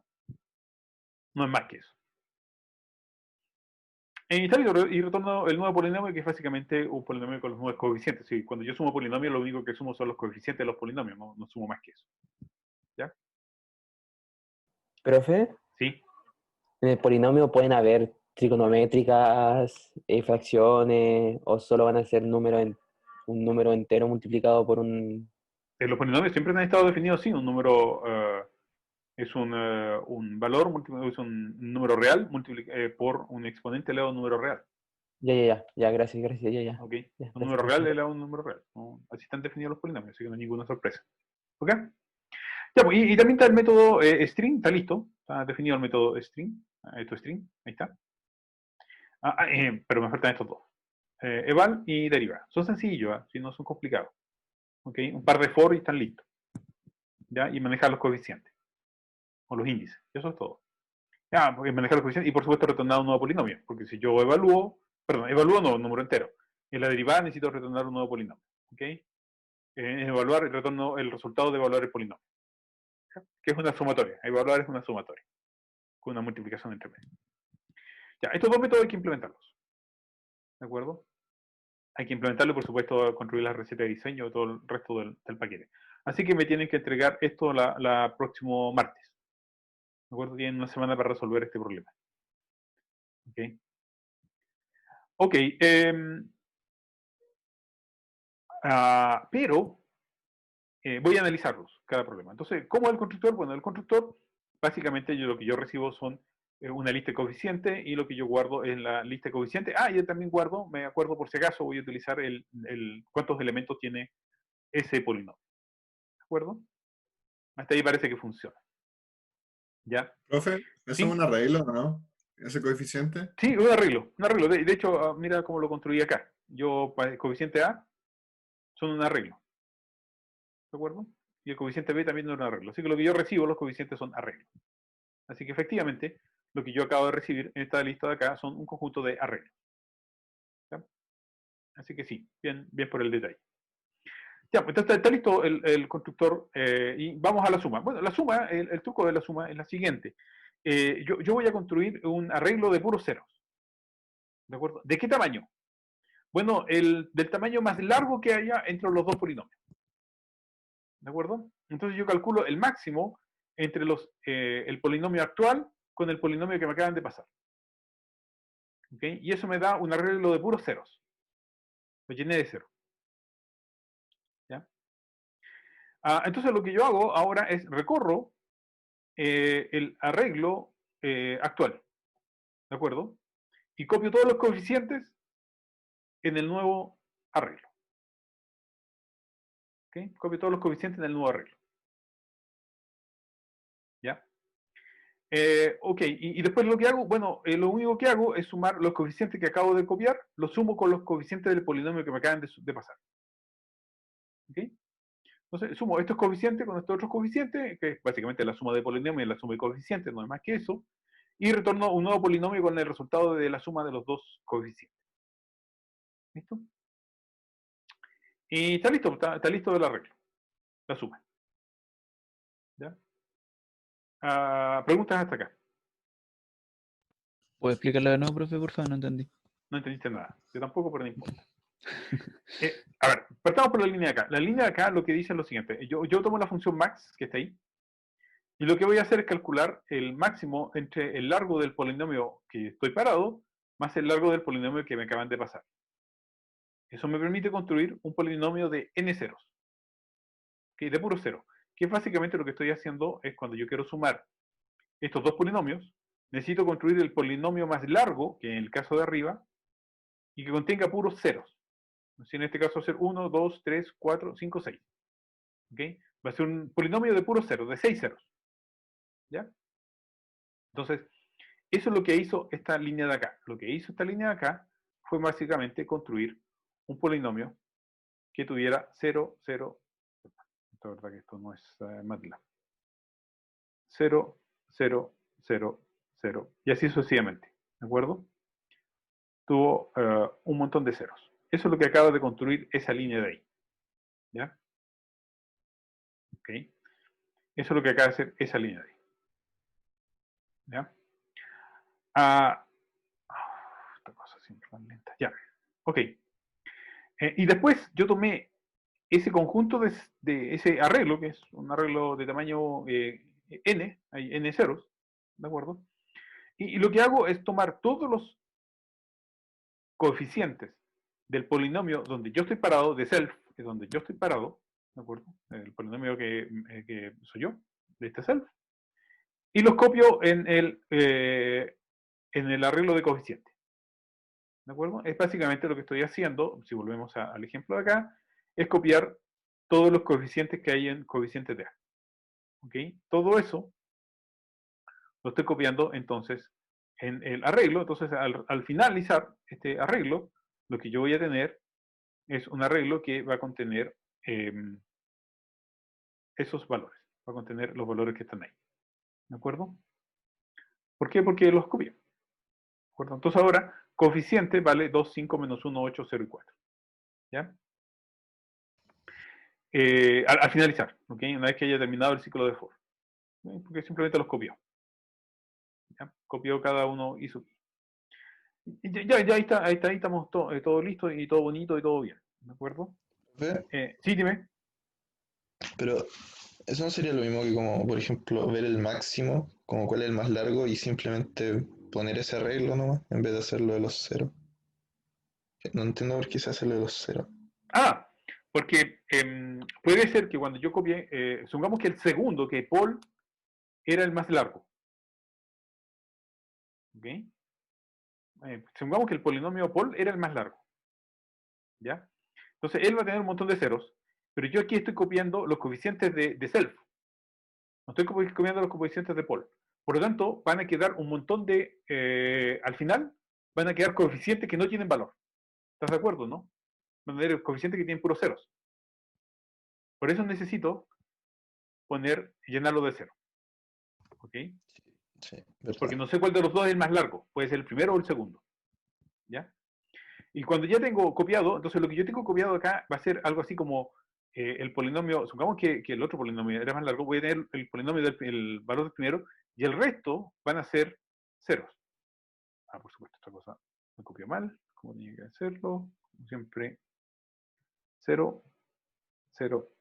No es más que eso. Y retorno el nuevo polinomio, que es básicamente un polinomio con los nuevos coeficientes. Sí, cuando yo sumo polinomios, lo único que sumo son los coeficientes de los polinomios, no sumo más que eso. ¿Ya? Profe, Sí. en el polinomio pueden haber trigonométricas, fracciones, o solo van a ser un número entero multiplicado por un... Los polinomios siempre han estado definidos así. Un número es un valor, es un número real por un exponente elevado a un número real. Ya, gracias, ya. ¿Ok? Ya, Un número real elevado a un número real. ¿No? Así están definidos los polinomios, así que no hay ninguna sorpresa. ¿Ok? Ya, pues, y también está el método string, está listo. Está definido el método string. Esto es string, ahí está. Pero me faltan estos dos. Eval y deriva. Son sencillos, si no son complicados. ¿Ok? Un par de for y están listos. ¿Ya? Y manejar los coeficientes. O los índices. Eso es todo. Ya, porque manejar los coeficientes y por supuesto retornar un nuevo polinomio. Porque si yo evalúo no, un número entero. En la derivada necesito retornar un nuevo polinomio. ¿Ok? En evaluar retorno el resultado de evaluar el polinomio. Que es una sumatoria. Evaluar es una sumatoria. Con una multiplicación entre medio. Ya, estos dos métodos hay que implementarlos. ¿De acuerdo? Hay que implementarlo y por supuesto construir la receta de diseño y todo el resto del paquete. Así que me tienen que entregar esto la próximo martes. ¿De acuerdo? Tienen una semana para resolver este problema. ¿Ok? Ok. Pero voy a analizarlos, cada problema. Entonces, ¿cómo es el constructor? Bueno, el constructor, básicamente lo que yo recibo son una lista de coeficientes y lo que yo guardo es la lista de coeficientes. Yo también guardo, me acuerdo por si acaso, voy a utilizar cuántos elementos tiene ese polinomio. ¿De acuerdo? Hasta ahí parece que funciona. ¿Ya? Profe, ¿eso ¿Sí? es un arreglo o no? ¿Ese coeficiente? Sí, un arreglo. De hecho, mira cómo lo construí acá. Yo, para el coeficiente A, son un arreglo. ¿De acuerdo? Y el coeficiente B también es un arreglo. Así que lo que yo recibo, los coeficientes son arreglos. Así que efectivamente, lo que yo acabo de recibir en esta lista de acá son un conjunto de arreglos. ¿Ya? Así que sí, bien por el detalle. Ya, pues entonces está listo el constructor y vamos a la suma. Bueno, la suma, el truco de la suma es la siguiente. Yo voy a construir un arreglo de puros ceros. ¿De acuerdo? ¿De qué tamaño? Bueno, del tamaño más largo que haya entre los dos polinomios. ¿De acuerdo? Entonces yo calculo el máximo entre el polinomio actual con el polinomio que me acaban de pasar. ¿Ok? Y eso me da un arreglo de puros ceros. Lo llené de cero. ¿Ya? Entonces lo que yo hago ahora es recorro el arreglo actual. ¿De acuerdo? Y copio todos los coeficientes en el nuevo arreglo. ¿Ok? Copio todos los coeficientes en el nuevo arreglo. ¿Ya? Ok, y después lo que hago, bueno, lo único que hago es sumar los coeficientes que acabo de copiar, los sumo con los coeficientes del polinomio que me acaban de pasar. ¿Ok? Entonces, sumo estos coeficientes con estos otros coeficientes, que es básicamente la suma de polinomios y la suma de coeficientes, no es más que eso, y retorno un nuevo polinomio con el resultado de la suma de los dos coeficientes. ¿Listo? Y está listo, está listo el arreglo, la suma. ¿Ya? Preguntas hasta acá. ¿Puedo explicarlo de nuevo, profe, por favor? No entendí. No entendiste nada. Yo tampoco, pero no importa. A ver, partamos por la línea de acá. La línea de acá lo que dice es lo siguiente. Yo tomo la función max, que está ahí, Y lo que voy a hacer es calcular el máximo entre el largo del polinomio que estoy parado más el largo del polinomio que me acaban de pasar. Eso me permite construir un polinomio de n ceros, ¿okay? De puro cero. Que básicamente lo que estoy haciendo es cuando yo quiero sumar estos dos polinomios, necesito construir el polinomio más largo, que en el caso de arriba, y que contenga puros ceros. En este caso va a ser 1, 2, 3, 4, 5, 6. ¿Okay? Va a ser un polinomio de puros ceros, de 6 ceros. ¿Ya? Entonces, eso es lo que hizo esta línea de acá. Lo que hizo esta línea de acá fue básicamente construir un polinomio que tuviera 0, 0, la verdad que esto no es MATLAB. 0, 0, 0, 0, y así sucesivamente, ¿de acuerdo? Tuvo un montón de ceros. Eso es lo que acaba de construir esa línea de ahí, ¿ya? Ok. Eso es lo que acaba de hacer esa línea de ahí, ¿ya? Esta cosa siempre tan lenta, ya, ok. Y después yo tomé ese conjunto de ese arreglo, que es un arreglo de tamaño n, hay n ceros, ¿de acuerdo? Y lo que hago es tomar todos los coeficientes del polinomio donde yo estoy parado, de self, que es donde yo estoy parado, ¿de acuerdo? El polinomio que soy yo, de este self, y los copio en el arreglo de coeficientes. ¿De acuerdo? Es básicamente lo que estoy haciendo, si volvemos al ejemplo de acá, es copiar todos los coeficientes que hay en coeficientes de A. ¿Ok? Todo eso lo estoy copiando entonces en el arreglo. Entonces, al finalizar este arreglo, lo que yo voy a tener es un arreglo que va a contener esos valores. Va a contener los valores que están ahí. ¿De acuerdo? ¿Por qué? Porque los copié. ¿De acuerdo? Entonces ahora, coeficiente vale 2, 5, menos 1, 8, 0 y 4. ¿Ya? Al finalizar, ¿ok? Una vez que haya terminado el ciclo de for. ¿Okay? Porque simplemente los copió. ¿Ya? Copió cada uno y subió. Ya ahí estamos todo listo y todo bonito y todo bien. ¿De acuerdo? Sí, dime. Pero eso no sería lo mismo que como, por ejemplo, ver el máximo, como cuál es el más largo y simplemente poner ese arreglo nomás, en vez de hacerlo de los ceros. No entiendo por qué se hace lo de los ceros. Porque puede ser que cuando yo copié, supongamos que el segundo, que Paul, era el más largo. ¿Ok? Supongamos que el polinomio Paul era el más largo. ¿Ya? Entonces él va a tener un montón de ceros, pero yo aquí estoy copiando los coeficientes de self. No estoy copiando los coeficientes de Paul. Por lo tanto, van a quedar un montón de, al final, van a quedar coeficientes que no tienen valor. ¿Estás de acuerdo, no? Van a tener coeficientes que tienen puros ceros. Por eso necesito llenarlo de cero. ¿Ok? Sí, porque no sé cuál de los dos es el más largo. Puede ser el primero o el segundo. ¿Ya? Y cuando ya tengo copiado, entonces lo que yo tengo copiado acá va a ser algo así como el polinomio, supongamos que el otro polinomio era más largo, voy a tener el polinomio del valor del primero, y el resto van a ser ceros. Por supuesto, esta cosa me copió mal, como tenía que hacerlo, como siempre, 0, 0,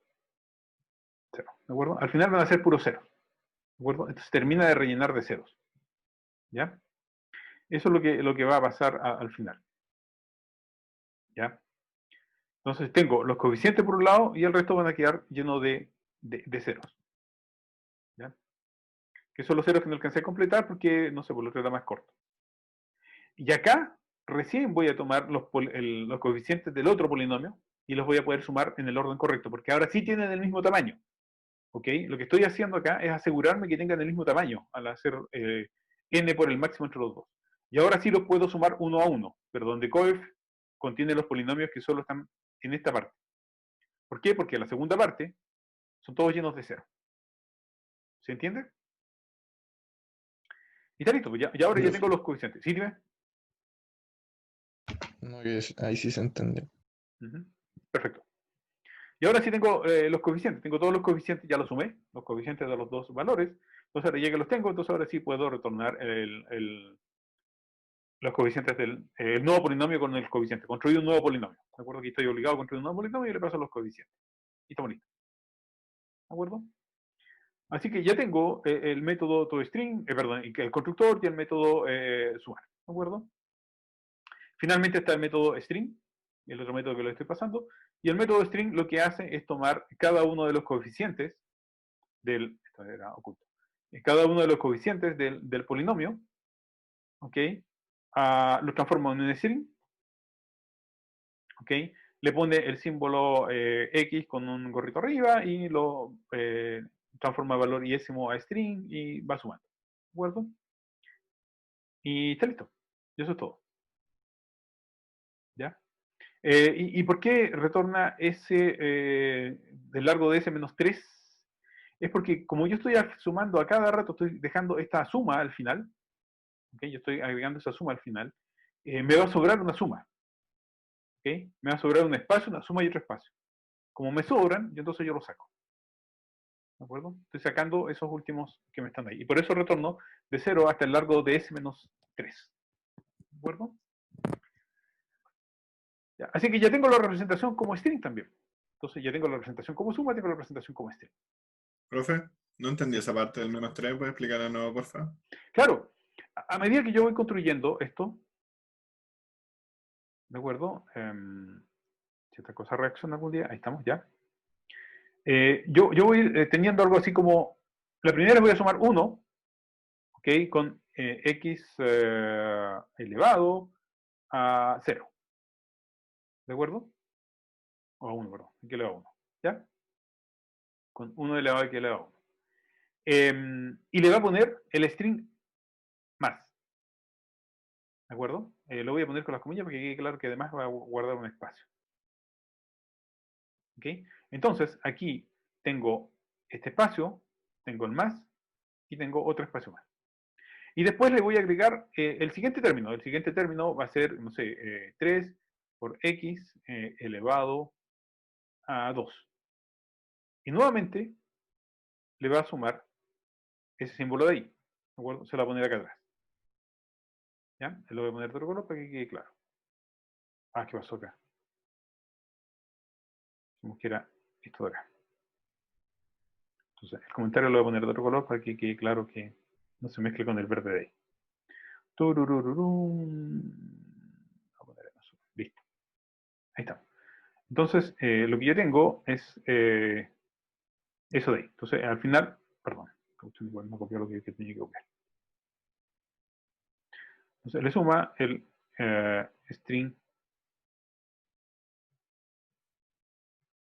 0. ¿De acuerdo? Al final van a ser puros ceros. ¿De acuerdo? Entonces termina de rellenar de ceros. ¿Ya? Eso es lo que va a pasar al final. ¿Ya? Entonces tengo los coeficientes por un lado y el resto van a quedar llenos de ceros. ¿Ya? Que son los ceros que no alcancé a completar porque, no sé, por lo otro era más corto. Y acá recién voy a tomar los coeficientes del otro polinomio y los voy a poder sumar en el orden correcto, porque ahora sí tienen el mismo tamaño. ¿Ok? Lo que estoy haciendo acá es asegurarme que tengan el mismo tamaño al hacer n por el máximo entre los dos. Y ahora sí los puedo sumar uno a uno, pero donde coef contiene los polinomios que solo están en esta parte. ¿Por qué? Porque la segunda parte son todos llenos de cero. ¿Se entiende? Y está listo, pues ya ahora ya tengo los coeficientes. ¿Sí, dime? No, ahí sí se entendió. Perfecto. Y ahora sí tengo los coeficientes. Tengo todos los coeficientes, ya los sumé, los coeficientes de los dos valores. Entonces ahora ya que los tengo, entonces ahora sí puedo retornar los coeficientes del nuevo polinomio con el coeficiente. Construir un nuevo polinomio. ¿De acuerdo? Aquí estoy obligado a construir un nuevo polinomio y le paso los coeficientes. Y está bonito. ¿De acuerdo? Así que ya tengo el método toString, perdón, el constructor y el método sumar, ¿de acuerdo? Finalmente está el método string, el otro método que lo estoy pasando, y el método string lo que hace es tomar cada uno de los coeficientes esto era oculto, cada uno de los coeficientes del polinomio, ¿ok? Lo transforma en un string, ¿ok? Le pone el símbolo X con un gorrito arriba y lo transforma valor iésimo a string y va sumando, ¿de acuerdo? Y está listo. Y eso es todo. ¿Ya? ¿Y por qué retorna ese del largo de S menos 3? Es porque como yo estoy sumando a cada rato, estoy dejando esta suma al final, ¿okay? Yo estoy agregando esa suma al final, me va a sobrar una suma. ¿Okay? Me va a sobrar un espacio, una suma y otro espacio. Como me sobran, entonces yo lo saco. ¿De acuerdo? Estoy sacando esos últimos que me están ahí. Y por eso retorno de 0 hasta el largo de S menos 3. ¿De acuerdo? Ya. Así que ya tengo la representación como string también. Entonces ya tengo la representación como suma, tengo la representación como string. Profe, no entendí esa parte del menos 3, ¿puedes explicar de nuevo, por favor? Claro, a medida que yo voy construyendo esto, ¿de acuerdo? Si esta cosa reacciona algún día, ahí estamos ya. Yo voy teniendo algo así como, la primera voy a sumar 1, ¿ok? Con x elevado a 0. ¿De acuerdo? O a 1, perdón, x elevado a 1. ¿Ya? Con 1 elevado a x elevado a 1. Y le va a poner el string más. ¿De acuerdo? Lo voy a poner con las comillas porque quede claro que además va a guardar un espacio. ¿Ok? Entonces, aquí tengo este espacio, tengo el más y tengo otro espacio más. Y después le voy a agregar el siguiente término. El siguiente término va a ser, no sé, 3 por x elevado a 2. Y nuevamente le va a sumar ese símbolo de ahí. ¿De acuerdo? Se lo va a poner acá atrás. ¿Ya? Se lo voy a poner de otro color para que quede claro. Ah, ¿qué pasó acá? Como que era esto de acá. Entonces, el comentario lo voy a poner de otro color para que quede claro que no se mezcle con el verde de ahí. Listo. Ahí está. Entonces, lo que yo tengo es eso de ahí. Entonces, al final, perdón, igual no copió lo que tenía que copiar. Entonces, le suma el string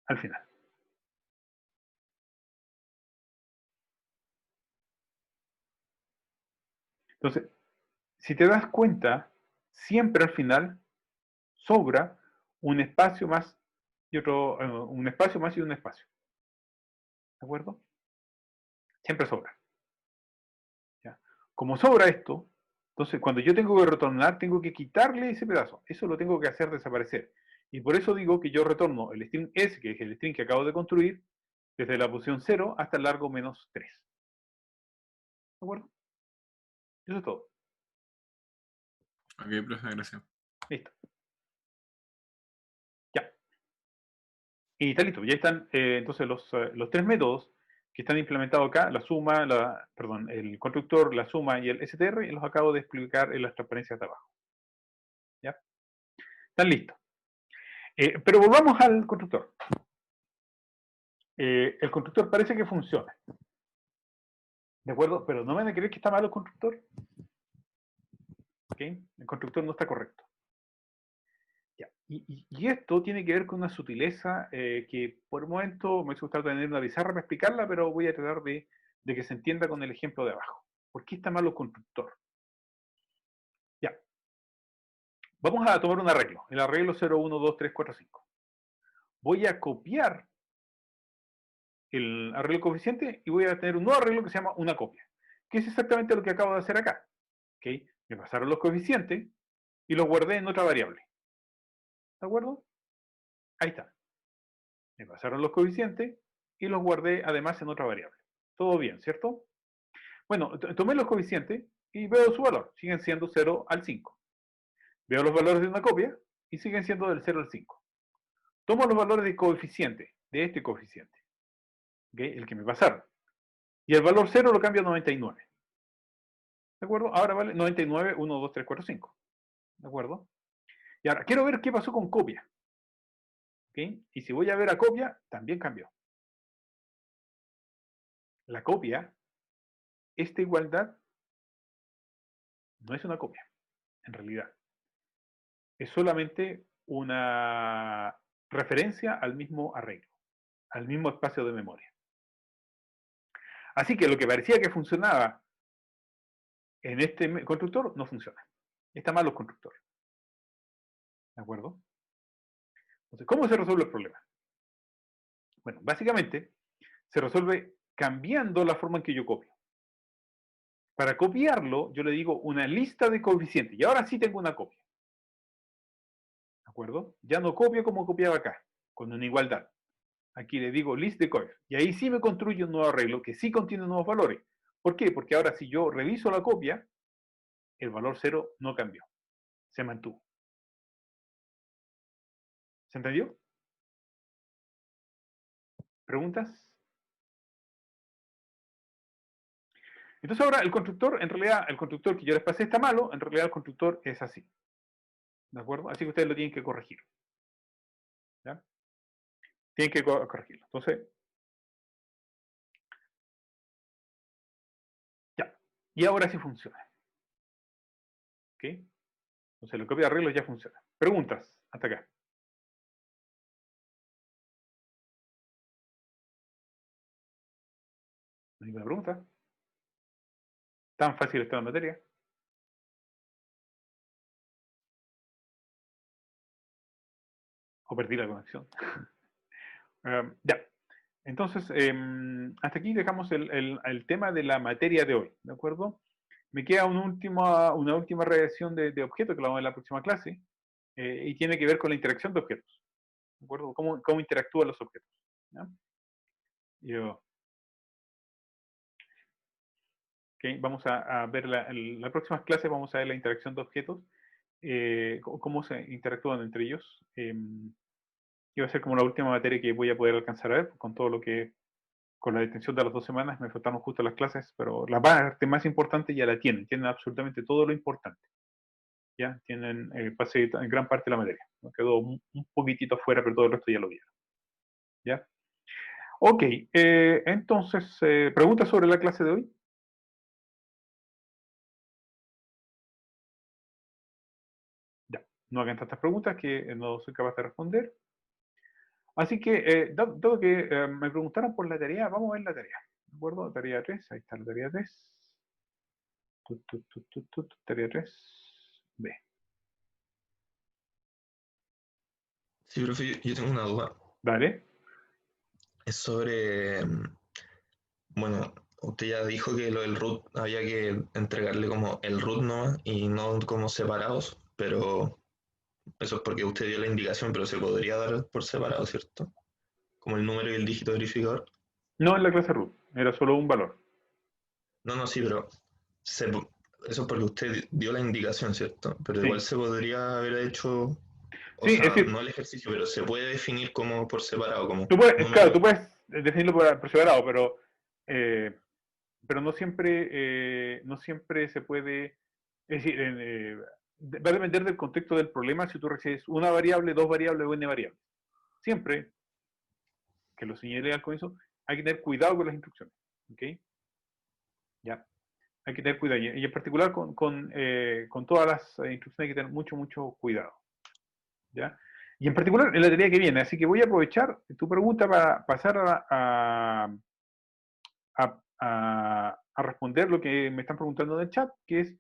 al final. Entonces, si te das cuenta, siempre al final sobra un espacio más y otro, un espacio más y un espacio. ¿De acuerdo? Siempre sobra. ¿Ya? Como sobra esto, entonces cuando yo tengo que retornar, tengo que quitarle ese pedazo. Eso lo tengo que hacer desaparecer. Y por eso digo que yo retorno el string S, que es el string que acabo de construir, desde la posición 0 hasta el largo menos 3. ¿De acuerdo? Eso es todo. Ok, profe, gracias. Listo. Ya. Y está listo. Ya están entonces los tres métodos que están implementados acá, la suma, el constructor, la suma y el str, y los acabo de explicar en las transparencias de abajo. ¿Ya? Están listos. Pero volvamos al constructor. El constructor parece que funciona. ¿De acuerdo? Pero no me van a creer que está mal el constructor. ¿Ok? El constructor no está correcto. Ya. Y esto tiene que ver con una sutileza que por el momento me hubiese gustado tener una pizarra para explicarla, pero voy a tratar de que se entienda con el ejemplo de abajo. ¿Por qué está mal el constructor? Ya. Vamos a tomar un arreglo. El arreglo 0, 1, 2, 3, 4, 5. Voy a copiar el arreglo coeficiente y voy a tener un nuevo arreglo que se llama una copia, que es exactamente lo que acabo de hacer acá. ¿Okay? Me pasaron los coeficientes y los guardé en otra variable. ¿De acuerdo? Ahí está. Me pasaron los coeficientes y los guardé además en otra variable. Todo bien, ¿cierto? Bueno, tomé los coeficientes y veo su valor. Siguen siendo 0 al 5. Veo los valores de una copia y siguen siendo del 0 al 5. Tomo los valores de coeficiente, de este coeficiente, ¿okay? El que me pasaron. Y el valor 0 lo cambio a 99. ¿De acuerdo? Ahora vale 99, 1, 2, 3, 4, 5. ¿De acuerdo? Y ahora, quiero ver qué pasó con copia. ¿Ok? Y si voy a ver a copia, también cambió. La copia, esta igualdad, no es una copia, en realidad. Es solamente una referencia al mismo arreglo, al mismo espacio de memoria. Así que lo que parecía que funcionaba en este constructor, no funciona. Está mal los constructores. ¿De acuerdo? Entonces, ¿cómo se resuelve el problema? Bueno, básicamente se resuelve cambiando la forma en que yo copio. Para copiarlo, yo le digo una lista de coeficientes. Y ahora sí tengo una copia. ¿De acuerdo? Ya no copio como copiaba acá, con una igualdad. Aquí le digo list de coef. Y ahí sí me construye un nuevo arreglo que sí contiene nuevos valores. ¿Por qué? Porque ahora si yo reviso la copia, el valor 0 no cambió. Se mantuvo. ¿Se entendió? ¿Preguntas? Entonces ahora el constructor, en realidad, el constructor que yo les pasé está malo, en realidad el constructor es así. ¿De acuerdo? Así que ustedes lo tienen que corregir. ¿Ya? Tienen que corregirlo. Entonces, ya. Y ahora sí funciona. ¿Ok? Entonces, la copia de arreglos ya funciona. Preguntas, hasta acá. ¿No hay ninguna pregunta? ¿Tan fácil está la materia? ¿O perdí la conexión? Ya. Entonces, hasta aquí dejamos el tema de la materia de hoy, ¿de acuerdo? Me queda una última redacción de objetos que la vamos a ver en la próxima clase, y tiene que ver con la interacción de objetos, ¿de acuerdo? ¿Cómo interactúan los objetos? ¿Ya? Okay, vamos a ver en las próximas clases, vamos a ver la interacción de objetos, cómo se interactúan entre ellos. Y va a ser como la última materia que voy a poder alcanzar a ver, con todo lo que, con la extensión de las 2 semanas, me faltaron justo las clases, pero la parte más importante ya la tienen absolutamente todo lo importante. Ya tienen, pasé gran parte de la materia. Me quedó un poquitito afuera, pero todo el resto ya lo vieron. ¿Ya? Ok, entonces, ¿preguntas sobre la clase de hoy? Ya, no hagan tantas preguntas que no soy capaz de responder. Así que, dado que me preguntaron por la tarea, vamos a ver la tarea. ¿De acuerdo? Tarea 3, ahí está la tarea 3. Tarea 3, B. Sí, profe, yo tengo una duda. Dale. Es sobre, bueno, usted ya dijo que lo del root había que entregarle como el root nomás y no como separados, pero eso es porque usted dio la indicación, pero se podría dar por separado, ¿cierto? Como el número y el dígito verificador. No en la clase root, era solo un valor. No, sí, pero eso es porque usted dio la indicación, ¿cierto? Pero Sí. igual se podría haber hecho, o Sí, sea, es decir, no el ejercicio, pero se puede definir como por separado, como claro, tú puedes definirlo por separado, pero no siempre se puede, es decir, va a depender del contexto del problema si tú recibes una variable, dos variables o n variables. Siempre, que lo señalé al comienzo, hay que tener cuidado con las instrucciones. ¿Ok? Ya. Hay que tener cuidado. Y en particular con todas las instrucciones hay que tener mucho cuidado. ¿Ya? Y en particular en la teoría que viene. Así que voy a aprovechar tu pregunta para pasar a responder lo que me están preguntando en el chat, que es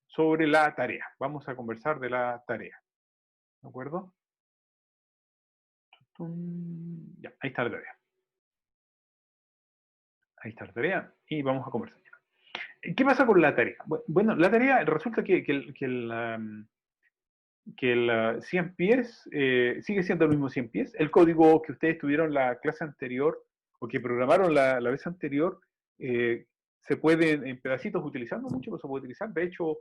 sobre la tarea. Vamos a conversar de la tarea. ¿De acuerdo? Ya, ahí está la tarea. Ahí está la tarea y vamos a conversar. ¿Qué pasa con la tarea? Bueno, la tarea resulta que el 100 pies sigue siendo el mismo 100 pies. El código que ustedes tuvieron la clase anterior o que programaron la vez anterior se puede en pedacitos utilizar, no mucho, pero se puede utilizar. De hecho,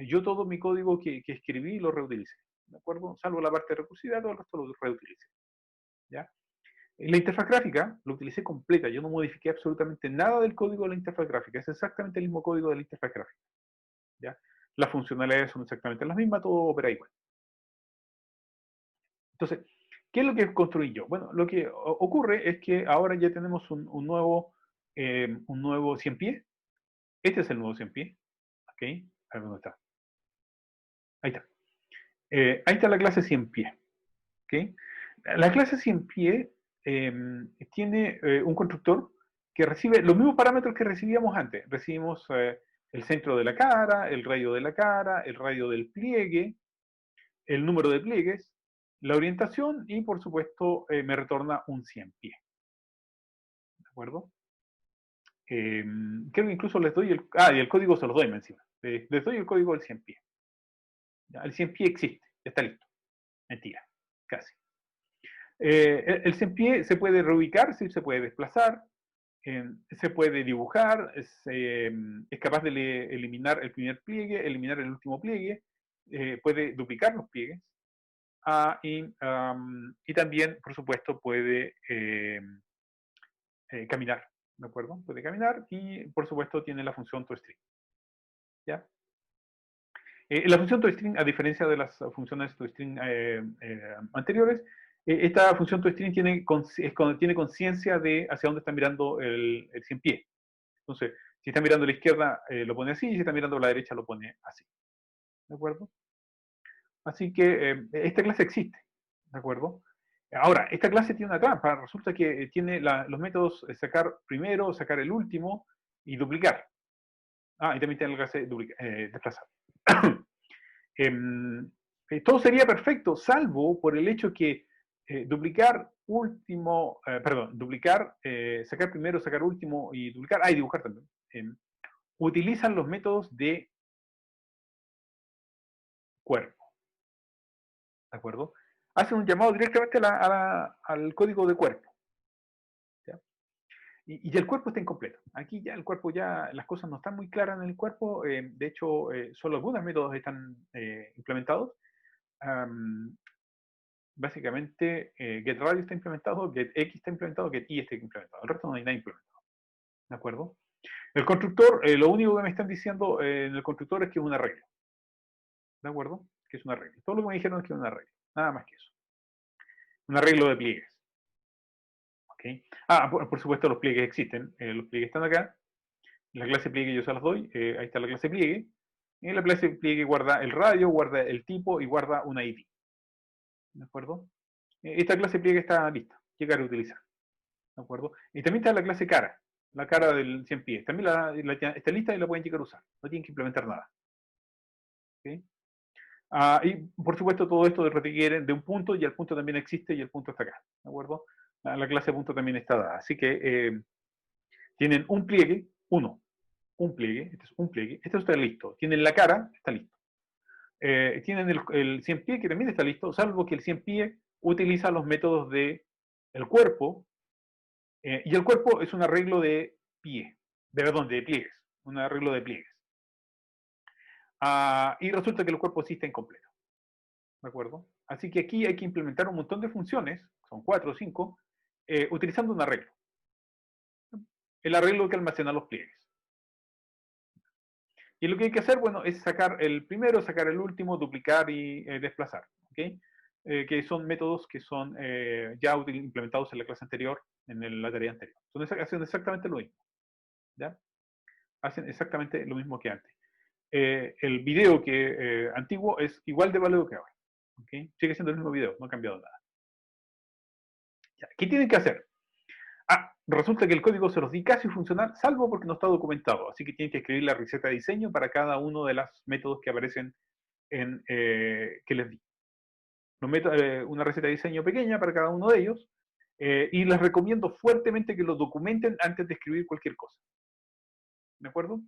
yo todo mi código que escribí lo reutilicé, ¿de acuerdo? Salvo la parte de recursividad, todo el resto lo reutilicé. ¿Ya? La interfaz gráfica la utilicé completa, yo no modifiqué absolutamente nada del código de la interfaz gráfica, es exactamente el mismo código de la interfaz gráfica. ¿Ya? Las funcionalidades son exactamente las mismas, todo opera igual. Entonces, ¿qué es lo que construí yo? Bueno, lo que ocurre es que ahora ya tenemos un nuevo 100 pies. Este es el nuevo 100 pies. ¿Ok? A ver dónde está. Ahí está. Ahí está la clase 100 pies. ¿Ok? La clase 100 pies tiene un constructor que recibe los mismos parámetros que recibíamos antes. Recibimos el centro de la cara, el radio de la cara, el radio del pliegue, el número de pliegues, la orientación y, por supuesto, me retorna un 100 pies. ¿De acuerdo? Creo que incluso les doy y el código se los doy encima. Les doy el código del 100 pies. ¿Ya? El 100 pies existe, ya está listo. Mentira, casi. El 100 pies se puede reubicar, ¿sí? Se puede desplazar, se puede dibujar, es capaz de eliminar el primer pliegue, eliminar el último pliegue, puede duplicar los pliegues, y también, por supuesto, puede caminar, ¿de acuerdo? Puede caminar y, por supuesto, tiene la función toString. ¿Ya? La función toString, a diferencia de las funciones toString anteriores, esta función toString tiene conciencia de hacia dónde está mirando el 100 pies. Entonces, si está mirando a la izquierda, lo pone así, y si está mirando a la derecha, lo pone así. ¿De acuerdo? Así que esta clase existe. ¿De acuerdo? Ahora, esta clase tiene una trampa. Resulta que tiene los métodos sacar primero, sacar el último y duplicar. Y también tiene la clase desplazar. Todo sería perfecto, salvo por el hecho que duplicar, sacar primero, sacar último y duplicar, y dibujar también, utilizan los métodos de cuerpo. ¿De acuerdo? Hacen un llamado directamente al código de cuerpo. ¿Ya? Y el cuerpo está incompleto. Aquí ya el cuerpo, las cosas no están muy claras en el cuerpo. De hecho, solo algunos métodos están implementados. Básicamente, getRadio está implementado, getX está implementado, getY está implementado. El resto no hay nada implementado. ¿De acuerdo? El constructor, lo único que me están diciendo en el constructor es que es un arreglo. ¿De acuerdo? Que es un arreglo. Todo lo que me dijeron es que es un arreglo. Nada más que eso. Un arreglo de pliegues. ¿Okay? Por supuesto, los pliegues existen. Los pliegues están acá. La clase pliegue yo se las doy. Ahí está la clase pliegue. Y la clase pliegue guarda el radio, guarda el tipo y guarda una ID. ¿De acuerdo? Esta clase pliegue está lista. Llegar a utilizar. ¿De acuerdo? Y también está la clase cara. La cara del 100 pies. También está lista y la pueden llegar a usar. No tienen que implementar nada. ¿Okay? Y por supuesto todo esto requiere de un punto y el punto también existe y el punto está acá. ¿De acuerdo? La clase punto también está dada. Así que tienen un pliegue, un pliegue, este es un pliegue, este está listo. Tienen la cara, está listo. Tienen el 100 pie que también está listo, salvo que el 100 pie utiliza los métodos de el cuerpo, y el cuerpo es un arreglo de de pliegues, un arreglo de pliegues. Y resulta que el cuerpo sí está incompleto. ¿De acuerdo? Así que aquí hay que implementar un montón de funciones, son 4 o 5, utilizando un arreglo. El arreglo que almacena los pliegues. Y lo que hay que hacer, bueno, es sacar el primero, sacar el último, duplicar y desplazar. ¿Okay? Que son métodos que son ya implementados en la clase anterior, en la tarea anterior. Hacen exactamente lo mismo. ¿Ya? Hacen exactamente lo mismo que antes. El video antiguo es igual de válido que ahora. ¿Okay? Sigue siendo el mismo video, no ha cambiado nada. Ya, ¿qué tienen que hacer? Resulta que el código se los di casi funcional, salvo porque no está documentado. Así que tienen que escribir la receta de diseño para cada uno de los métodos que aparecen que les di. Una receta de diseño pequeña para cada uno de ellos. Y les recomiendo fuertemente que lo documenten antes de escribir cualquier cosa. ¿De acuerdo?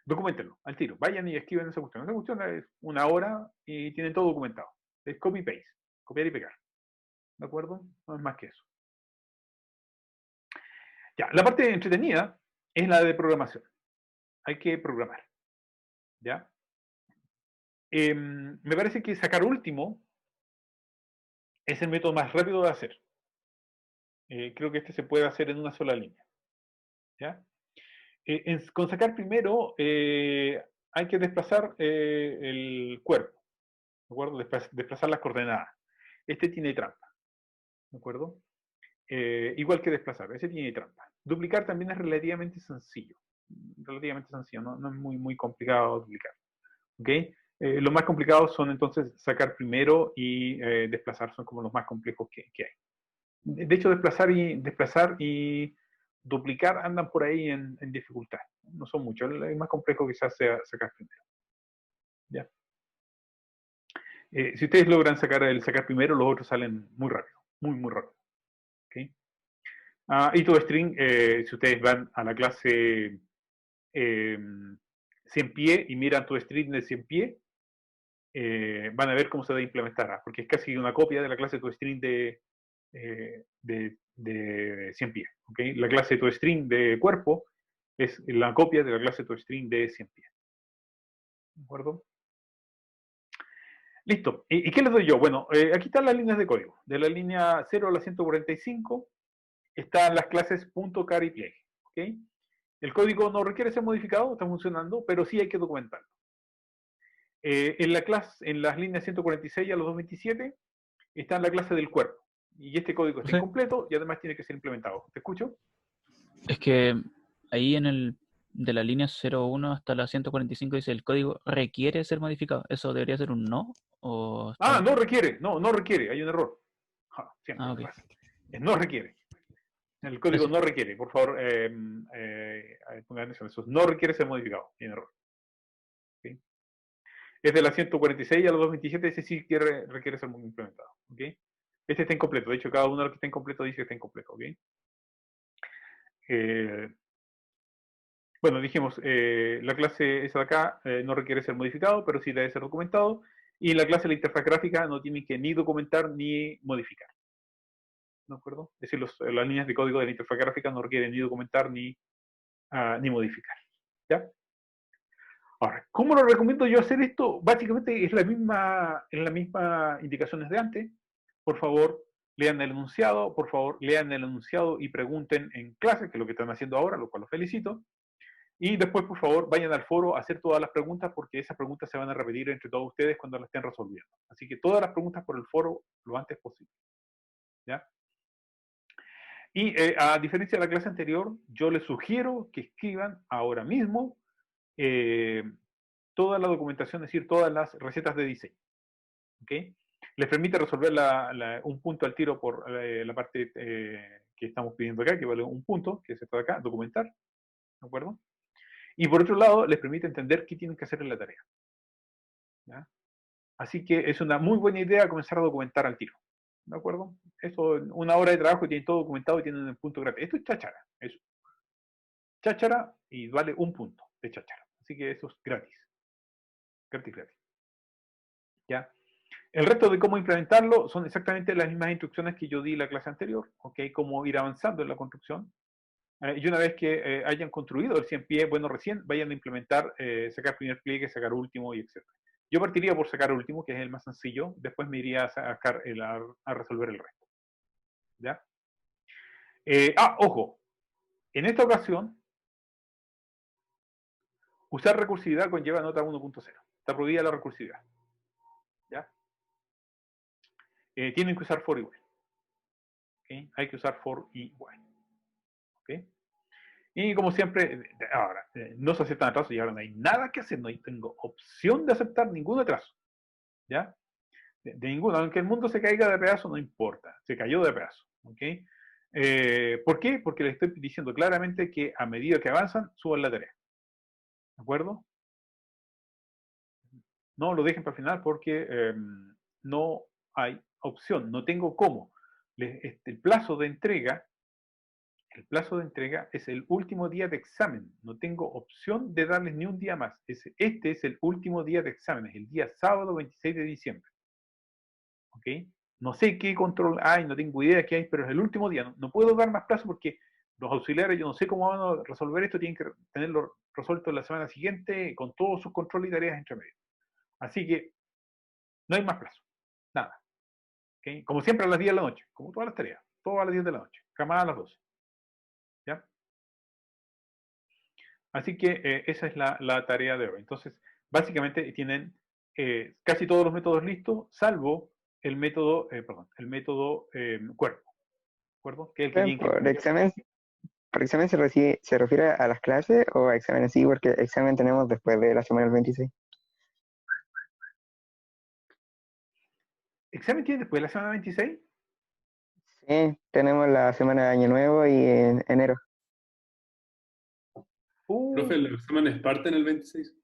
Documentenlo al tiro. Vayan y escriban esa cuestión. Esa cuestión es 1 hora y tienen todo documentado. Es copy-paste. Copiar y pegar. ¿De acuerdo? No es más que eso. Ya, la parte entretenida es la de programación. Hay que programar. ¿Ya? Me parece que sacar último es el método más rápido de hacer. Creo que este se puede hacer en una sola línea. ¿Ya? Con sacar primero hay que desplazar el cuerpo, ¿de acuerdo? Desplazar las coordenadas. Este tiene trampa, ¿de acuerdo? Igual que desplazar, ese tiene trampa. Duplicar también es relativamente sencillo, no es muy complicado duplicar. ¿Ok? Los más complicados son entonces sacar primero y desplazar, son como los más complejos que hay. De hecho, desplazar y duplicar andan por ahí en dificultad. No son muchos. El más complejo quizás sea sacar primero. ¿Ya? Si ustedes logran sacar primero, los otros salen muy rápido. Muy rápido. ¿Okay? Y toString, si ustedes van a la clase 100 pie y miran toString de 100 pie, van a ver cómo se debe implementar, porque es casi una copia de la clase toString de 100 pie. ¿Okay? La clase toString de cuerpo es la copia de la clase toString de 100 pie. ¿De acuerdo? Listo. ¿Y qué les doy yo? Bueno, aquí están las líneas de código. De la línea 0 a la 145 están las clases .car y pliegue. ¿Okay? El código no requiere ser modificado, está funcionando, pero sí hay que documentarlo. En las líneas 146 a los 227 está en la clase del cuerpo. Y este código está incompleto y además tiene que ser implementado. ¿Te escucho? Es que ahí de la línea 01 hasta la 145 dice el código requiere ser modificado. ¿Eso debería ser un no? ¿O no requiere. No requiere. Hay un error. Siempre okay. pasa. No requiere. El código no requiere. Por favor, pongan eso. No requiere ser modificado. Tiene error. ¿Okay? Es de la 146 a los 227. Ese sí requiere ser implementado. ¿Okay? Este está incompleto. De hecho, cada uno de los que está incompleto dice que está incompleto. ¿Okay? Bueno, dijimos, la clase esa de acá no requiere ser modificado, pero sí debe ser documentado. Y la clase de la interfaz gráfica no tiene que ni documentar ni modificar. ¿De acuerdo? Es decir, las líneas de código de la interfaz gráfica no requieren ni documentar ni modificar. ¿Ya? Ahora, ¿cómo lo recomiendo yo hacer esto? Básicamente es la misma indicaciones de antes. Por favor, lean el enunciado. Por favor, lean el enunciado y pregunten en clase, que es lo que están haciendo ahora, lo cual los felicito. Y después, por favor, vayan al foro a hacer todas las preguntas, porque esas preguntas se van a repetir entre todos ustedes cuando las estén resolviendo. Así que todas las preguntas por el foro lo antes posible. ¿Ya? Y a diferencia de la clase anterior, yo les sugiero que escriban ahora mismo toda la documentación, es decir, todas las recetas de diseño. ¿Okay? Les permite resolver un punto al tiro por la parte que estamos pidiendo acá, que vale un punto, que es esta de acá, documentar. ¿De acuerdo? Y por otro lado, les permite entender qué tienen que hacer en la tarea. ¿Ya? Así que es una muy buena idea comenzar a documentar al tiro. ¿De acuerdo? Esto, una hora de trabajo, tienen todo documentado y tienen un punto gratis. Esto es cháchara. Eso. Cháchara y vale un punto de cháchara. Así que eso es gratis. Gratis. ¿Ya? El resto de cómo implementarlo son exactamente las mismas instrucciones que yo di en la clase anterior. ¿Ok? Cómo ir avanzando en la construcción. Y una vez que hayan construido el 100 pie, bueno, recién vayan a implementar, sacar primer pliegue, sacar último y etc. Yo partiría por sacar último, que es el más sencillo, después me iría a sacar a resolver el resto. ¿Ya? Ojo, en esta ocasión, usar recursividad conlleva nota 1.0. Está prohibida la recursividad. ¿Ya? Tienen que usar for igual. ¿Okay? Hay que usar for igual. ¿Okay? Y como siempre, ahora, no se aceptan atrasos y ahora no hay nada que hacer, no tengo opción de aceptar ningún atraso. ¿Ya? De ninguno, aunque el mundo se caiga de pedazo, no importa, se cayó de pedazo. ¿Okay? ¿Por qué? Porque les estoy diciendo claramente que a medida que avanzan, suban la tarea. ¿De acuerdo? No lo dejen para el final porque no hay opción, no tengo cómo. El plazo de entrega es el último día de examen. No tengo opción de darles ni un día más. Este es el último día de examen, es el día sábado 26 de diciembre. ¿Ok? No sé qué control hay, no tengo idea qué hay, pero es el último día. No puedo dar más plazo porque los auxiliares, yo no sé cómo van a resolver esto, tienen que tenerlo resuelto la semana siguiente con todos sus controles y tareas entre medio. Así que no hay más plazo. Nada. ¿Okay? Como siempre a las 10 de la noche, como todas las tareas, todas a las 10 de la noche. jamás a las 12. ¿Ya? Así que esa es la tarea de hoy. Entonces, básicamente tienen casi todos los métodos listos, salvo el método, cuerpo. ¿De acuerdo? Que es el que tienen que Por examen se refiere a las clases o a examen así, porque examen tenemos después de la semana del 26. ¿Examen tiene después de la semana 26? Sí, tenemos la semana de Año Nuevo y en enero. Profe, ¿los exámenes parten el 26?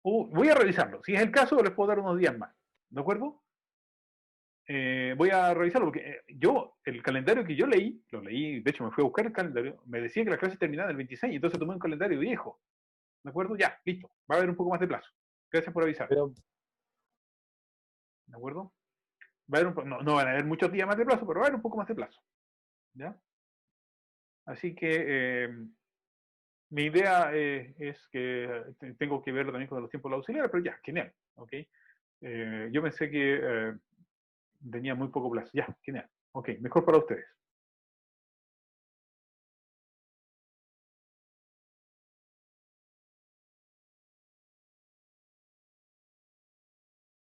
Voy a revisarlo. Si es el caso, les puedo dar unos días más. ¿De acuerdo? Voy a revisarlo porque el calendario que yo leí, lo leí, de hecho me fui a buscar el calendario, me decía que la clase terminaba el 26, entonces tomé un calendario viejo. ¿De acuerdo? Ya, listo. Va a haber un poco más de plazo. Gracias por avisar. Pero, ¿De acuerdo? Va a haber no van a haber muchos días más de plazo, pero va a haber un poco más de plazo. ¿Ya? Así que mi idea es que tengo que verlo también con los tiempos auxiliares, pero ya, genial. ¿Ok? Yo pensé que tenía muy poco plazo. Ya, genial. Ok, mejor para ustedes.